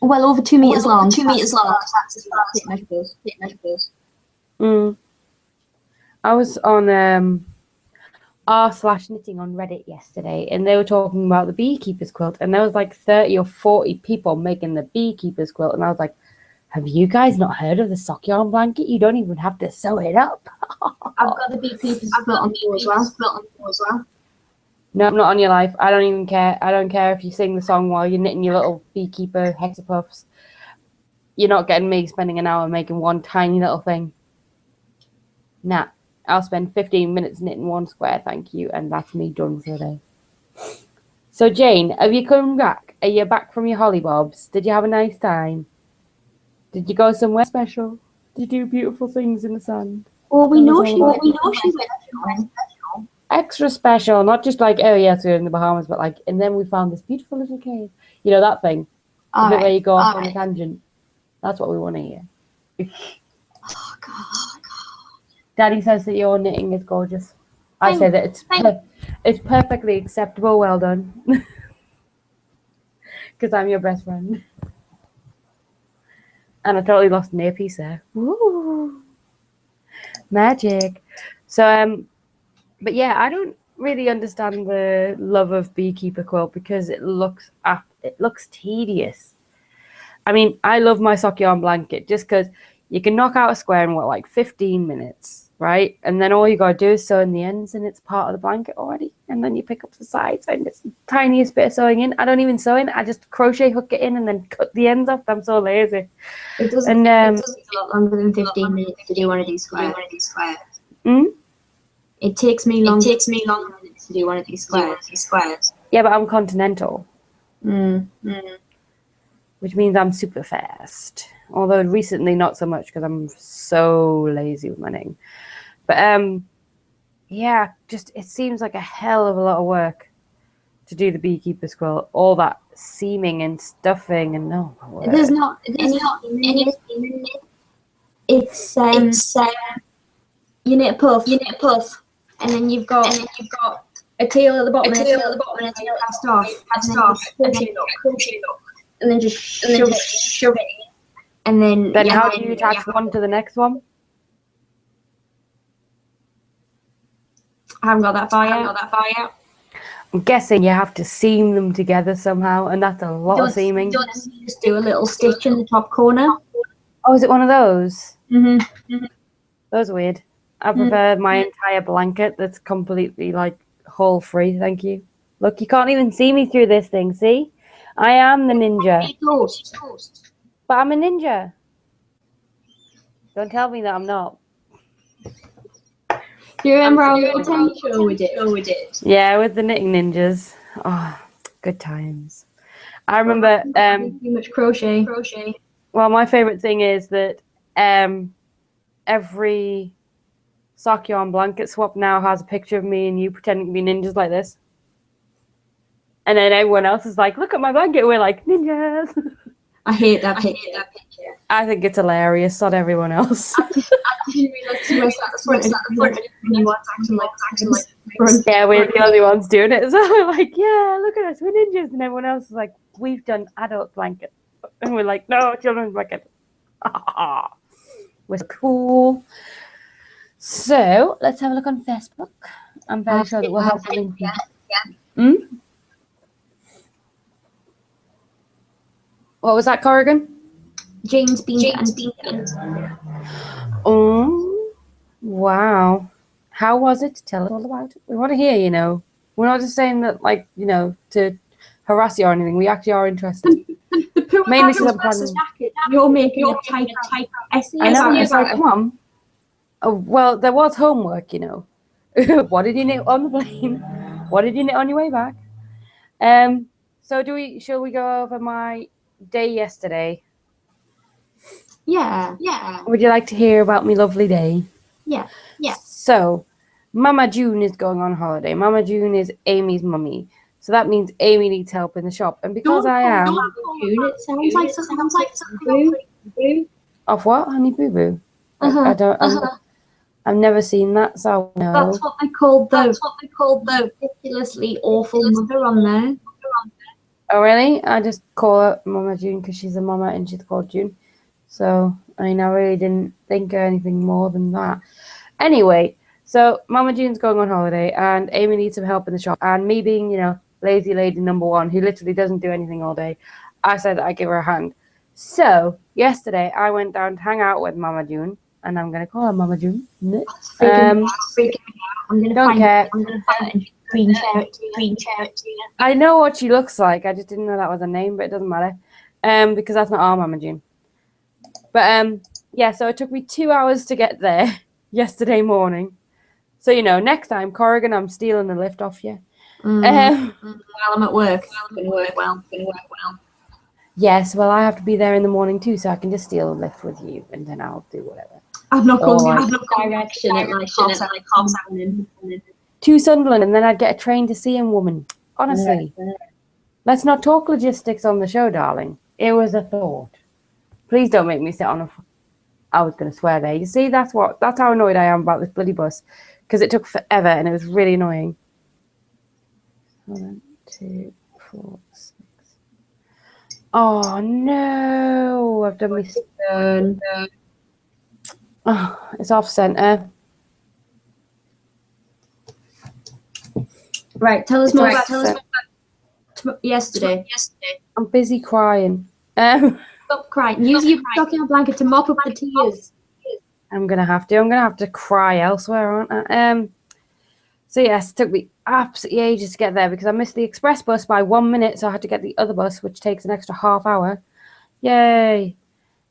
Well over 2 meters long. 2 meters long. I was on r/knitting on Reddit yesterday, and they were talking about the beekeeper's quilt, and there was like 30 or 40 people making the beekeeper's quilt, and I was like, have you guys not heard of the sock yarn blanket? You don't even have to sew it up. I've got the beekeeper's quilt on me as well. No, not on your life. I don't even care. I don't care if you sing the song while you're knitting your little beekeeper hexapuffs. You're not getting me spending an hour making one tiny little thing. Nah, I'll spend 15 minutes knitting one square, thank you, and that's me done for the day. So, Jane, have you come back? Are you back from your hollybobs? Did you have a nice time? Did you go somewhere special? Did you do beautiful things in the sand? Well, we know she went. Extra special, not just like, oh yes, we're in the Bahamas, but like, and then we found this beautiful little cave. You know that thing? The bit where you go off on a tangent. That's what we want to hear. Oh God. Daddy says that your knitting is gorgeous. I say that it's perfectly acceptable. Well done. Because I'm your best friend. And I totally lost an earpiece there. Woo! Magic. So, but yeah, I don't really understand the love of beekeeper quilt because it looks tedious. I mean, I love my sock yarn blanket just because you can knock out a square in what, like 15 minutes, right? And then all you gotta do is sew in the ends, and it's part of the blanket already. And then you pick up the sides, and it's the tiniest bit of sewing in. I don't even sew in. I just crochet hook it in and then cut the ends off. I'm so lazy. It doesn't take a lot longer than 15 minutes to do one of these squares. It takes me longer to do one of these squares. Yeah, but I'm continental. Which means I'm super fast. Although recently not so much because I'm so lazy with my knitting. But yeah, just it seems like a hell of a lot of work to do the beekeeper's quilt. All that seaming and stuffing and no. There's not any. It's you knit a puff, and then you've got a tail at the bottom, and a tail passed off, and then just shove it, and then how do you attach one to the next one? I haven't got that far yet. I'm guessing you have to seam them together somehow, and that's a lot of seaming. Just do a little stitch in the top corner. Oh, is it one of those? Mm-hmm. Those are weird. I prefer my entire blanket that's completely like hole free. Thank you. Look, you can't even see me through this thing. See, I am the ninja. But I'm a ninja. Don't tell me that I'm not. Do you remember our little tent show we did? Yeah, with the knitting ninjas. Oh, good times. I remember. Too much crochet. Well, my favorite thing is that every sock yarn blanket swap now has a picture of me and you pretending to be ninjas like this. And then everyone else is like, look at my blanket. We're like, ninjas. I hate that picture. I think it's hilarious, not everyone else. Yeah, we're the only ones doing it. So we're like, yeah, look at us, we're ninjas. And everyone else is like, we've done adult blankets. And we're like, no, children's blanket. We're cool. So let's have a look on Facebook. I'm very sure that we'll have the link. What was that, Corrigan? Jane's been to Antigua. Oh, wow. How was it? Tell us all about it. We want to hear, you know. We're not just saying that, like, you know, to harass you or anything. We actually are interested. Mainly because I'm planning. You're making a type essay. I know. It's like, come on. Oh, well, there was homework, you know. What did you knit on the plane? What did you knit on your way back? So shall we go over my day yesterday? Yeah. Would you like to hear about my lovely day? Yeah. So, Mama June is going on holiday. Mama June is Amy's mummy. So that means Amy needs help in the shop. And because I am... It sounds like something boo. Of what? Honey Boo Boo? I don't... I've never seen that, so no. That's what they called the ridiculously awful mother on there. Oh, really? I just call her Mama June because she's a mama and she's called June. So, I mean, I really didn't think of anything more than that. Anyway, so Mama June's going on holiday and Amy needs some help in the shop. And me being, you know, lazy lady number one, who literally doesn't do anything all day, I said I'd give her a hand. So, yesterday, I went down to hang out with Mama June. And I'm going to call her Mama June. Freaking out. I'm going to find it. Green carrot. I know what she looks like. I just didn't know that was her name, but it doesn't matter. Because that's not our Mama June. But yeah, so it took me 2 hours to get there yesterday morning. So, you know, next time, Corrigan, I'm stealing the lift off you. While I'm at work. It's going to work well. Yes, well, I have to be there in the morning too, so I can just steal a lift with you, and then I'll do whatever. I'm not going direction at like half 7. To Sunderland, and then I'd get a train to see him, woman. Honestly. Yeah. Let's not talk logistics on the show, darling. It was a thought. Please don't make me sit on a... I was going to swear there. You see, that's how annoyed I am about this bloody bus. Because it took forever, and it was really annoying. 1, 2, 4, 6. Oh, no. I've done my turn. Oh, it's off centre. Right, tell us more about yesterday. I'm busy crying. Stop crying. Use your stocking blanket to mop up the tears. I'm gonna have to cry elsewhere, aren't I? So yes, it took me absolutely ages to get there because I missed the express bus by 1 minute, so I had to get the other bus, which takes an extra half hour. Yay!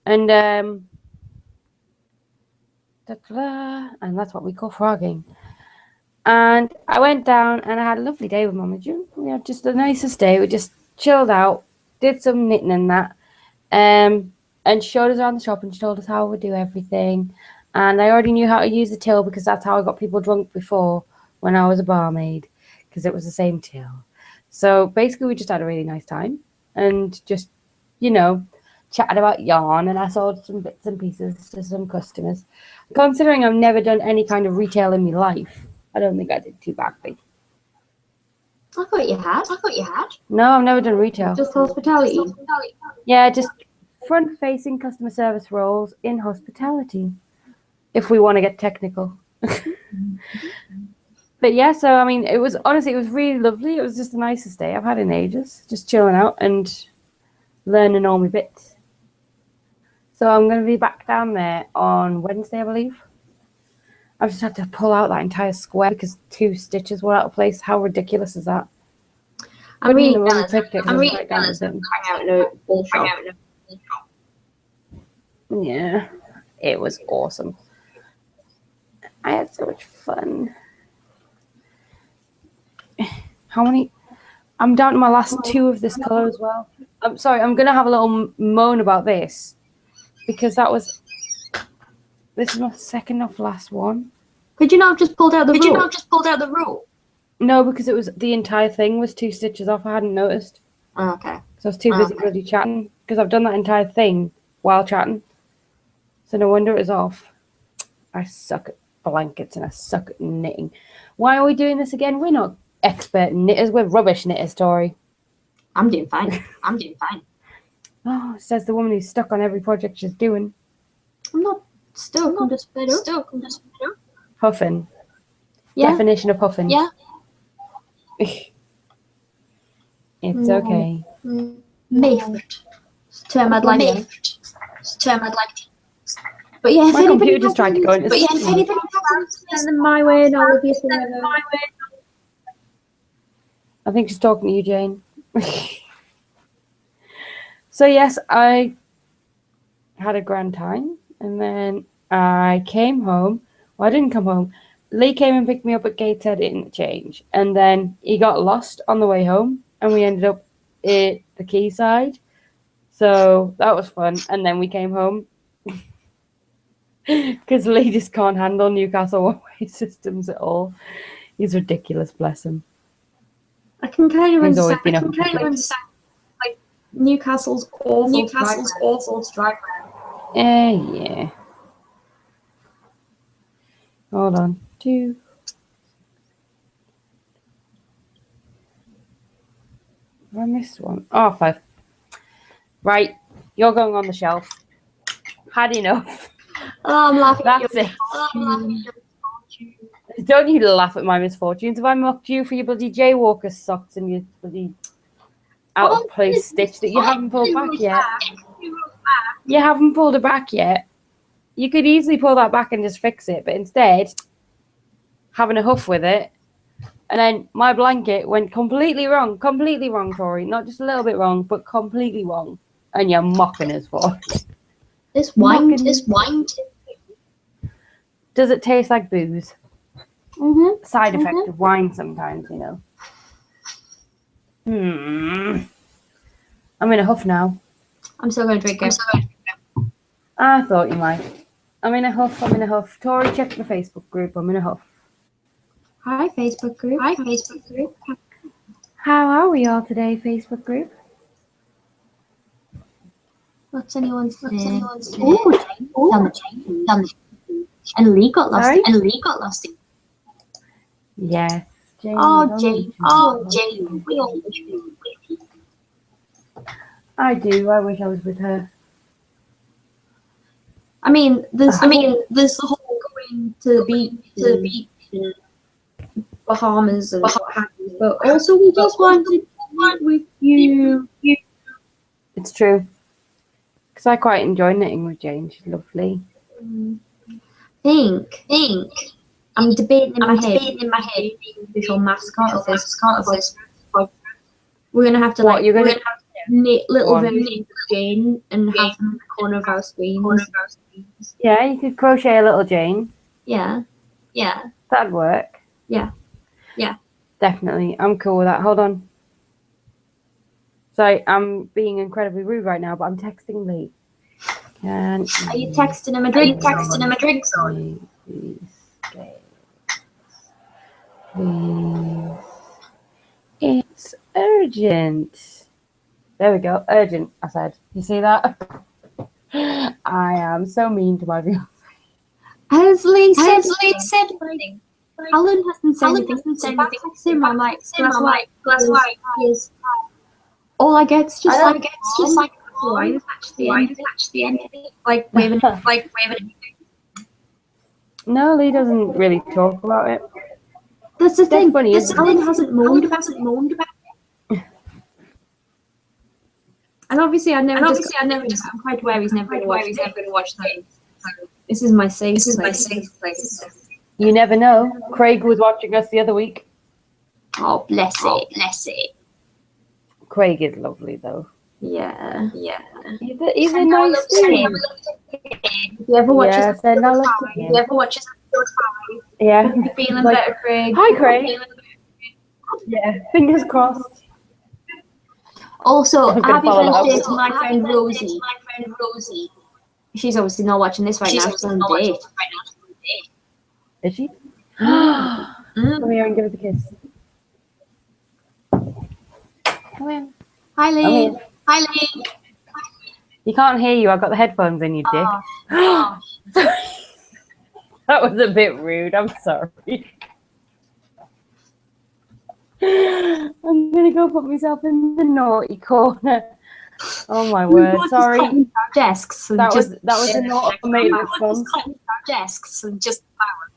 And and that's what we call frogging. And I went down and I had a lovely day with Mama June. You know, just the nicest day. We just chilled out, did some knitting and that, and showed us around the shop and she told us how we do everything. And I already knew how to use the till because that's how I got people drunk before when I was a barmaid, because it was the same till. So basically we just had a really nice time and just, you know, chatted about yarn, and I sold some bits and pieces to some customers. Considering I've never done any kind of retail in my life, I don't think I did too badly. I thought you had. No, I've never done retail. Just hospitality. Yeah, just front-facing customer service roles in hospitality, if we want to get technical. But yeah, so I mean, it was really lovely. It was just the nicest day I've had in ages, just chilling out and learning all my bits. So I'm going to be back down there on Wednesday, I believe. I've just had to pull out that entire square because 2 stitches were out of place. How ridiculous is that? I'm really Yeah, it was awesome. I had so much fun. How many? I'm down to my last 2 of this color as well. I'm sorry, I'm going to have a little moan about this because this is my second off last one. Could you not have just pulled out the rule? No, because it was the entire thing was 2 stitches off. I hadn't noticed. Oh, okay. So I was too busy bloody chatting because I've done that entire thing while chatting. So no wonder it was off. I suck at blankets and I suck at knitting. Why are we doing this again? We're not expert knitters. We're rubbish knitters, Tori. I'm doing fine. Oh, says the woman who's stuck on every project she's doing. I'm not stuck. I'm just fed up. Puffin. Yeah. Definition of puffin. Yeah. It's okay. Miffed. Term I'd like. term I'd like to use. But yeah, My computer just tried to go into sleep. if anybody has send them my way and I'll give them my way. I think she's talking to you, Jane. So yes, I had a grand time, and then I came home. Well, I didn't come home. Lee came and picked me up at Gateshead in the change, and then he got lost on the way home, and we ended up at the quayside. So that was fun, and then we came home because Lee just can't handle Newcastle one-way systems at all. He's ridiculous, bless him. I can kind of He's always understand. been Like Newcastle's awful to drive around. Yeah. Hold on. 2. Have I missed one? Oh, 5. Right. You're going on the shelf. Had enough. Oh, I'm laughing. That's it. Don't you laugh at my misfortunes. If I mocked you for your bloody jaywalker socks and your bloody out of place stitch that you haven't pulled back yet. You haven't pulled it back yet. You could easily pull that back and just fix it, but instead, having a huff with it, and then my blanket went completely wrong, Tori. Not just a little bit wrong, but completely wrong. And you're mocking us for it. This wine. Does it taste like booze? Mm-hmm. Side effect of wine sometimes, you know. I'm in a huff now. I'm still going to drink it. I thought you might. I'm in a huff. Tori, check the Facebook group. I'm in a huff. Hi, Facebook group. How are we all today, Facebook group? What's anyone's name? Ooh, Jane. And Lee got lost. Yes. Jane. Jane. We all wish we were with you. I do. I wish I was with her. I mean, there's the whole going to the beach, Bahamas and what have you. But also, we just wanted to be with you. It's true. Because I quite enjoy knitting with Jane. She's lovely. Think. I'm debating in my head the official mascot of this. We're gonna have to knit little versions of Jane and have them in the corner of our screens. Yeah, you could crochet a little Jane. Yeah. That'd work. Yeah. Definitely. I'm cool with that. Hold on. Sorry, I'm being incredibly rude right now, but I'm texting Lee. Are you texting him a drink? Please. It's urgent. There we go. Urgent, I said. You see that? I am so mean to my viewers. As Lee said, Alan hasn't said anything. I'm like, that's why. All I get is just like lines actually the end of it, like waving. No, Lee doesn't really talk about it. That's the thing. Funny, Alan hasn't moaned about it. And obviously, I never just. I'm quite aware he's never going to watch that. This is my safe place. You never know. Craig was watching us the other week. Oh, bless it. Craig is lovely, though. Yeah. He's a nice dude. You ever watch You ever watch episode 5? Yeah. Feeling better, Craig. Hi, Craig. Yeah, fingers crossed. Also, happy birthday to my friend Rosie. She's obviously not watching this right now. She's on a date. Is she? Come here and give us a kiss. Come here. Hi, Lee. You can't hear you. I've got the headphones in, you dick. That was a bit rude. I'm sorry. I'm going to go put myself in the naughty corner. Oh, my word. Sorry. Desks. That was an automated response. Desks and just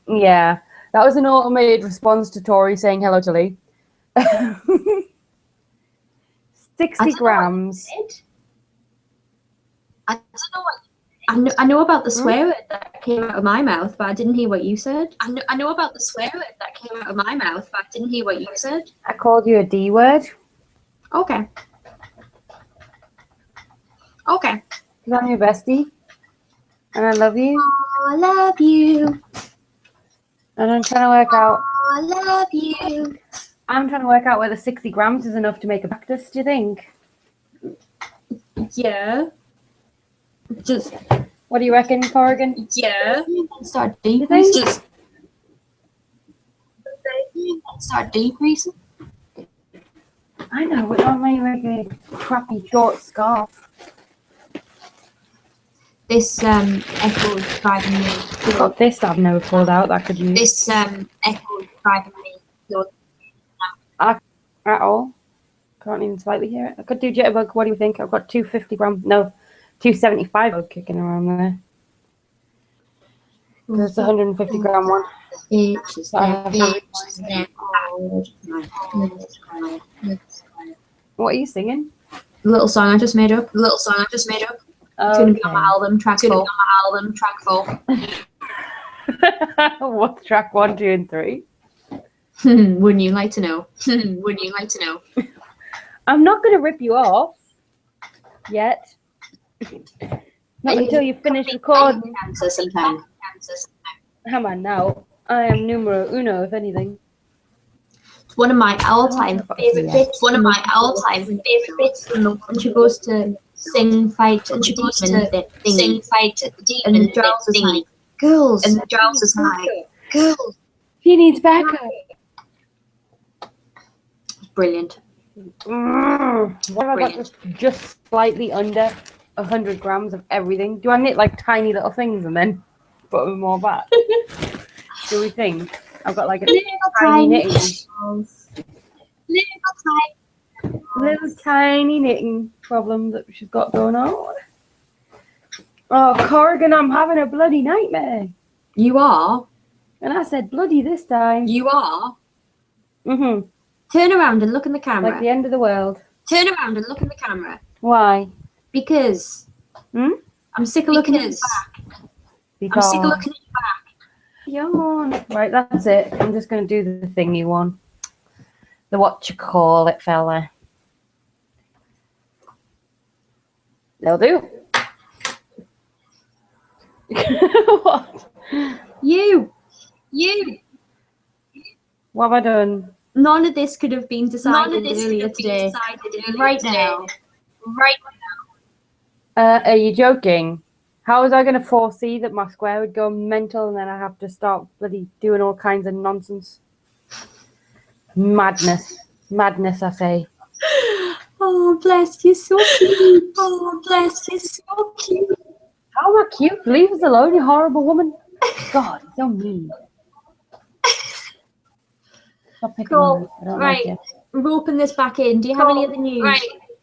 Yeah. That was an automated response to Tori saying hello to Lee. 60 grams. I don't know what I know about the swear word that came out of my mouth, but I didn't hear what you said. I know about the swear word that came out of my mouth, but I didn't hear what you said. I called you a D word. Okay. Okay. Because I'm your bestie. And I love you. I love you. And I'm trying to work out. I love you. I'm trying to work out whether 60 grams is enough to make a practice, do you think? Yeah. Just What do you reckon, Corrigan? Yeah. start You decreasing. think? Start decreasing. I know, but I'm wearing a crappy short scarf. This echo's driving me. I've got this that I've never pulled out that I could use. This echo's driving me. At all. Can't even slightly hear it. I could do jitterbug. What do you think? I've got 275 kicking around there. There's the 150 gram one. It's What are you singing? the little song I just made up. The little song I just made up. It's gonna be on my album, track 4. Track 4. What's track 1, 2, and 3? Wouldn't you like to know? Wouldn't you like to know? I'm not going to rip you off yet. Not until you finish recording. Answer sometime. Come on now. I am numero uno, if anything. It's one of my all-time favorite bits. One of my all-time favorite bits. When she goes to sing, fight, and she goes to Sing, fight, demon, and the Giles is thingy. like, girls. And the Giles is like, girls. He needs backup. Brilliant. What have I got? Just slightly under 100 grams of everything. Do I knit like tiny little things and then put them all back? Do we think? I've got like a tiny knitting. Little tiny knitting problem that she's got going on. Oh, Corrigan, I'm having a bloody nightmare. You are? And I said bloody this time. You are? Mm-hmm. Turn around and look in the camera. Like the end of the world. Turn around and look in the camera. Why? Because I'm sick of looking at his back. Because I'm sick of looking at your back. yawn. Right, that's it. I'm just going to do the thing you want. The what you call it, fella. They'll do. What? You. What have I done? None of this could have been decided earlier today. Right now. Are you joking? How was I going to foresee that my square would go mental and then I have to start bloody doing all kinds of nonsense? Madness. Madness, I say. Oh, bless you, so cute. Oh, bless you, so cute. How am I cute? Leave us alone, you horrible woman. God, you're so mean. Stop picking on me. I don't Right. like Roping this back in. Do you have any other news? Right.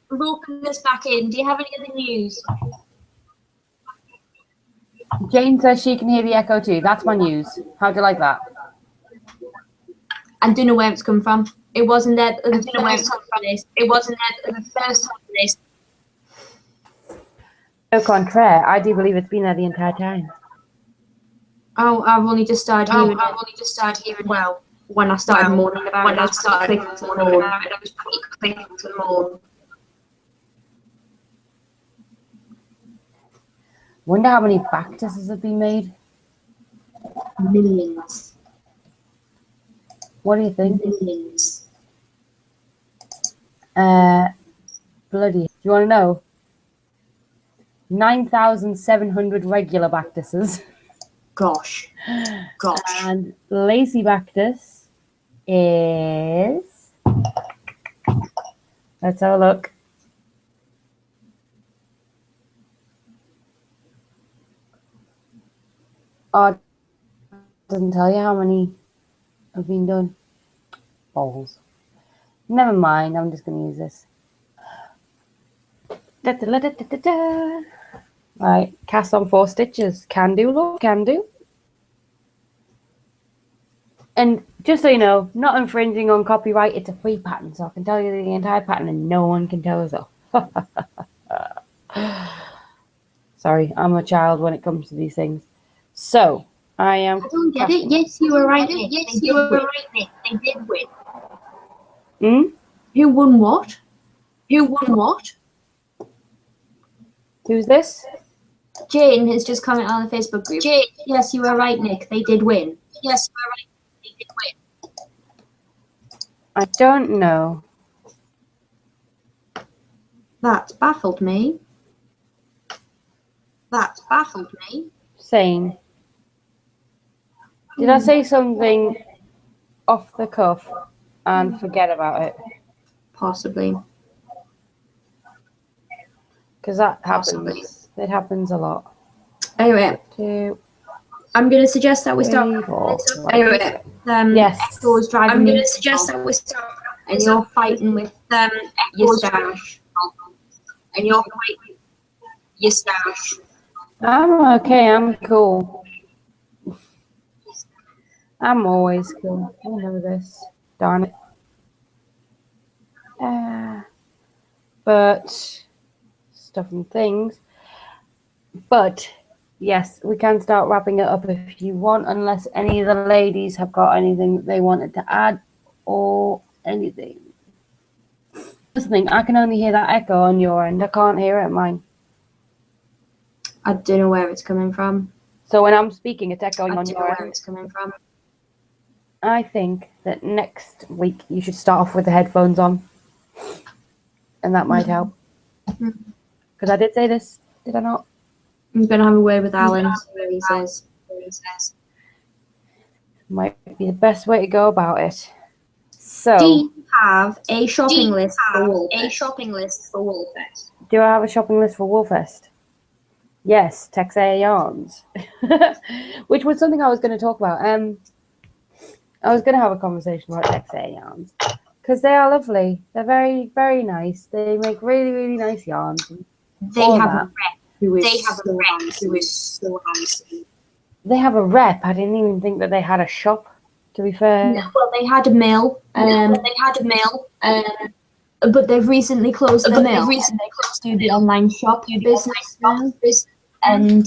Roping this back in. Do you have any other news? you. Jane says she can hear the echo too. That's my news. How do you like that? I don't know where it's come from. It wasn't there. I don't know where it's come from. It wasn't there the first time this. Au contraire, I do believe it's been there the entire time. Oh, I've only just started hearing it. I've only just started hearing. Well, when I started moaning about when it, I I was started clicking to moaning moan. about it, I was pretty quick to moan. Wonder how many practices have been made. Millions. What do you think? Millions. Bloody. Do you want to know? 9,700 regular Bactuses. Gosh. And lazy Bactus is. Let's have a look. Oh, it doesn't tell you how many have been done. Balls. Never mind, I'm just going to use this. Right, cast on 4 stitches. Can do, look, can do. And just so you know, not infringing on copyright, it's a free pattern, so I can tell you the entire pattern and no one can tell us off. So Sorry, I'm a child when it comes to these things. So, I am... I don't get it. Yes, you were right, Nick. Yes, you were right, Nick. They did win. Who won what? Who won what? Who's this? Jane has just commented on the Facebook group. Jane. Yes, you were right, Nick. They did win. Yes, you were right. They did win. I don't know. That baffled me. That baffled me. Same. Did I say something off the cuff and forget about it? Possibly. Because that Possibly. happens. It happens a lot. Anyway, 2, I'm going to suggest that we 3, start. 4. Anyway, Yes. Echo's driving I'm me going to suggest that we start. and you're fighting with your stash. And you're fighting your stash. I'm okay. I'm cool. I'm always cool. I know this. Darn it. But stuff and things. But yes, we can start wrapping it up if you want, unless any of the ladies have got anything that they wanted to add or anything. Listening, I can only hear that echo on your end. I can't hear it at mine. I don't know where it's coming from. So when I'm speaking, it's echoing I on don't know your where end. it's coming from. I think that next week you should start off with the headphones on. And that might help. Because I did say this, did I not? I'm going to have a word with Alan, see what he says. Might be the best way to go about it. So, Do you have a shopping list for Wolfest? A shopping list for Wolfest. do I have a shopping list for Woolfest? Yes, Texas yarns. Which was something I was going to talk about. I was going to have a conversation about Texas yarns. Because they are lovely. They're very, very nice. They make really, really nice yarns. They all have that. a rep who is They have so a rep handsome. who is so handsome. They have a rep. I didn't even think that they had a shop, to be fair. Well, they had a mill, They had a mill. but they've recently closed the But mill. they've recently closed Do the online shop business now. business. And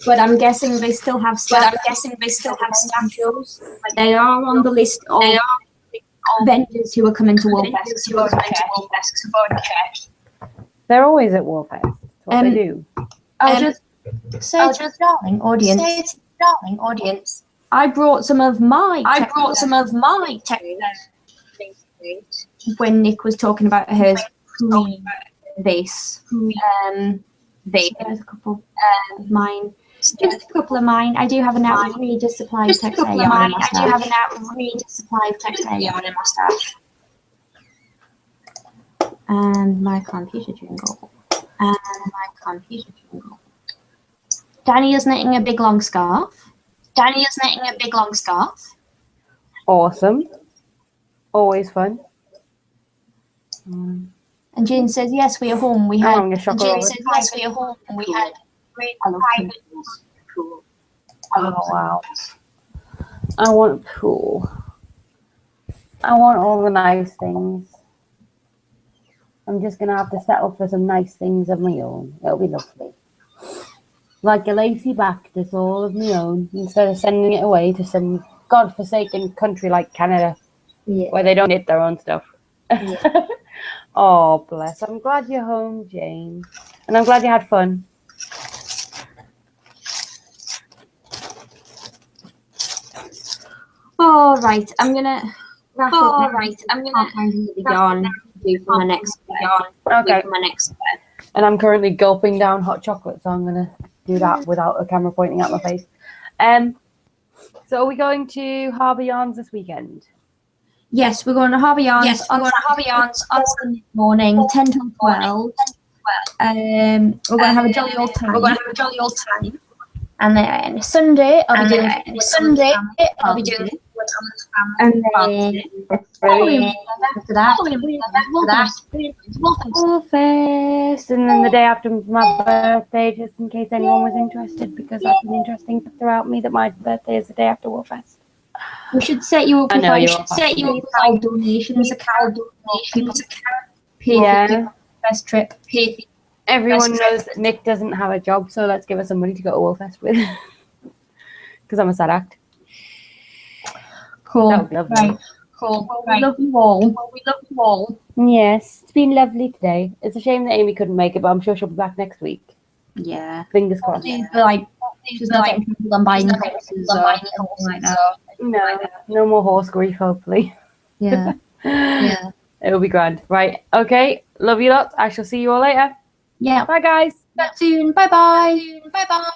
but I'm guessing they still have But staff. I'm guessing they still have staff shows. They are on the list of They are vendors who are coming to vendors Wolfest. who are going to Wolfest to go and check. They're always at Woolfest. That's what they do. I'll just say to the darling audience, Say to the darling audience, I brought some of my I tech brought some of my tech when Nick was talking about his pre-base. There's a couple of mine. Just a couple of mine. I do have an outrageous supply of Just a textile couple of yarn in mine. my I do have stash. an outrageous supply of textile yarn in my stash. And my computer jingle. Danny is knitting a big long scarf. Danny is knitting a big long scarf. Awesome. Always fun. And Jane says, yes, we are home. We I'm had having a shocker Jane over said, yes, we are home. And we had great I love private pool. Oh, wow. I want a pool. I want all the nice things. I'm just going to have to settle for some nice things of my own. It'll be lovely. Like a lacy back that's all of my own, instead of sending it away to some godforsaken country like Canada, where they don't knit their own stuff. Oh, bless. I'm glad you're home, Jane. And I'm glad you had fun. All right, I'm gonna wrap up. All now. right, I'm Can't gonna find another yarn to do for my next Okay. for my next bed. And I'm currently gulping down hot chocolate, so I'm going to do that without a camera pointing at my face. So are we going to Harbour Yarns this weekend? Yes, we're going to Harbour Yarns Yes, I'm going to Harbour Yarns on Sunday morning, 10 till 12. We're going to have a jolly old time. We're going to have a jolly old time. And then Sunday, I'll be doing Sunday, I'll be doing and then after that, Woolfest, and then the day after my birthday, just in case anyone was interested, because that's an interesting fact about me that my birthday is the day after Woolfest. we should set you up I with know, like, you're set you up with our donations account. Pay Yeah. for the best trip. Pay Everyone knows that Nick doesn't have a job, so let's give her some money to go to Wolfest with. Because I'm a sad act. Cool. That would be lovely. Right. Cool. Well, we love you all. Yes, it's been lovely today. It's a shame that Amy couldn't make it, but I'm sure she'll be back next week. Yeah. Fingers crossed. She's not getting people on buying horses or anything like that. No more horse grief, hopefully. Yeah. Yeah. It'll be grand. Right. Okay. Love you lots. I shall see you all later. Yeah. Bye, guys. Back soon. Bye bye.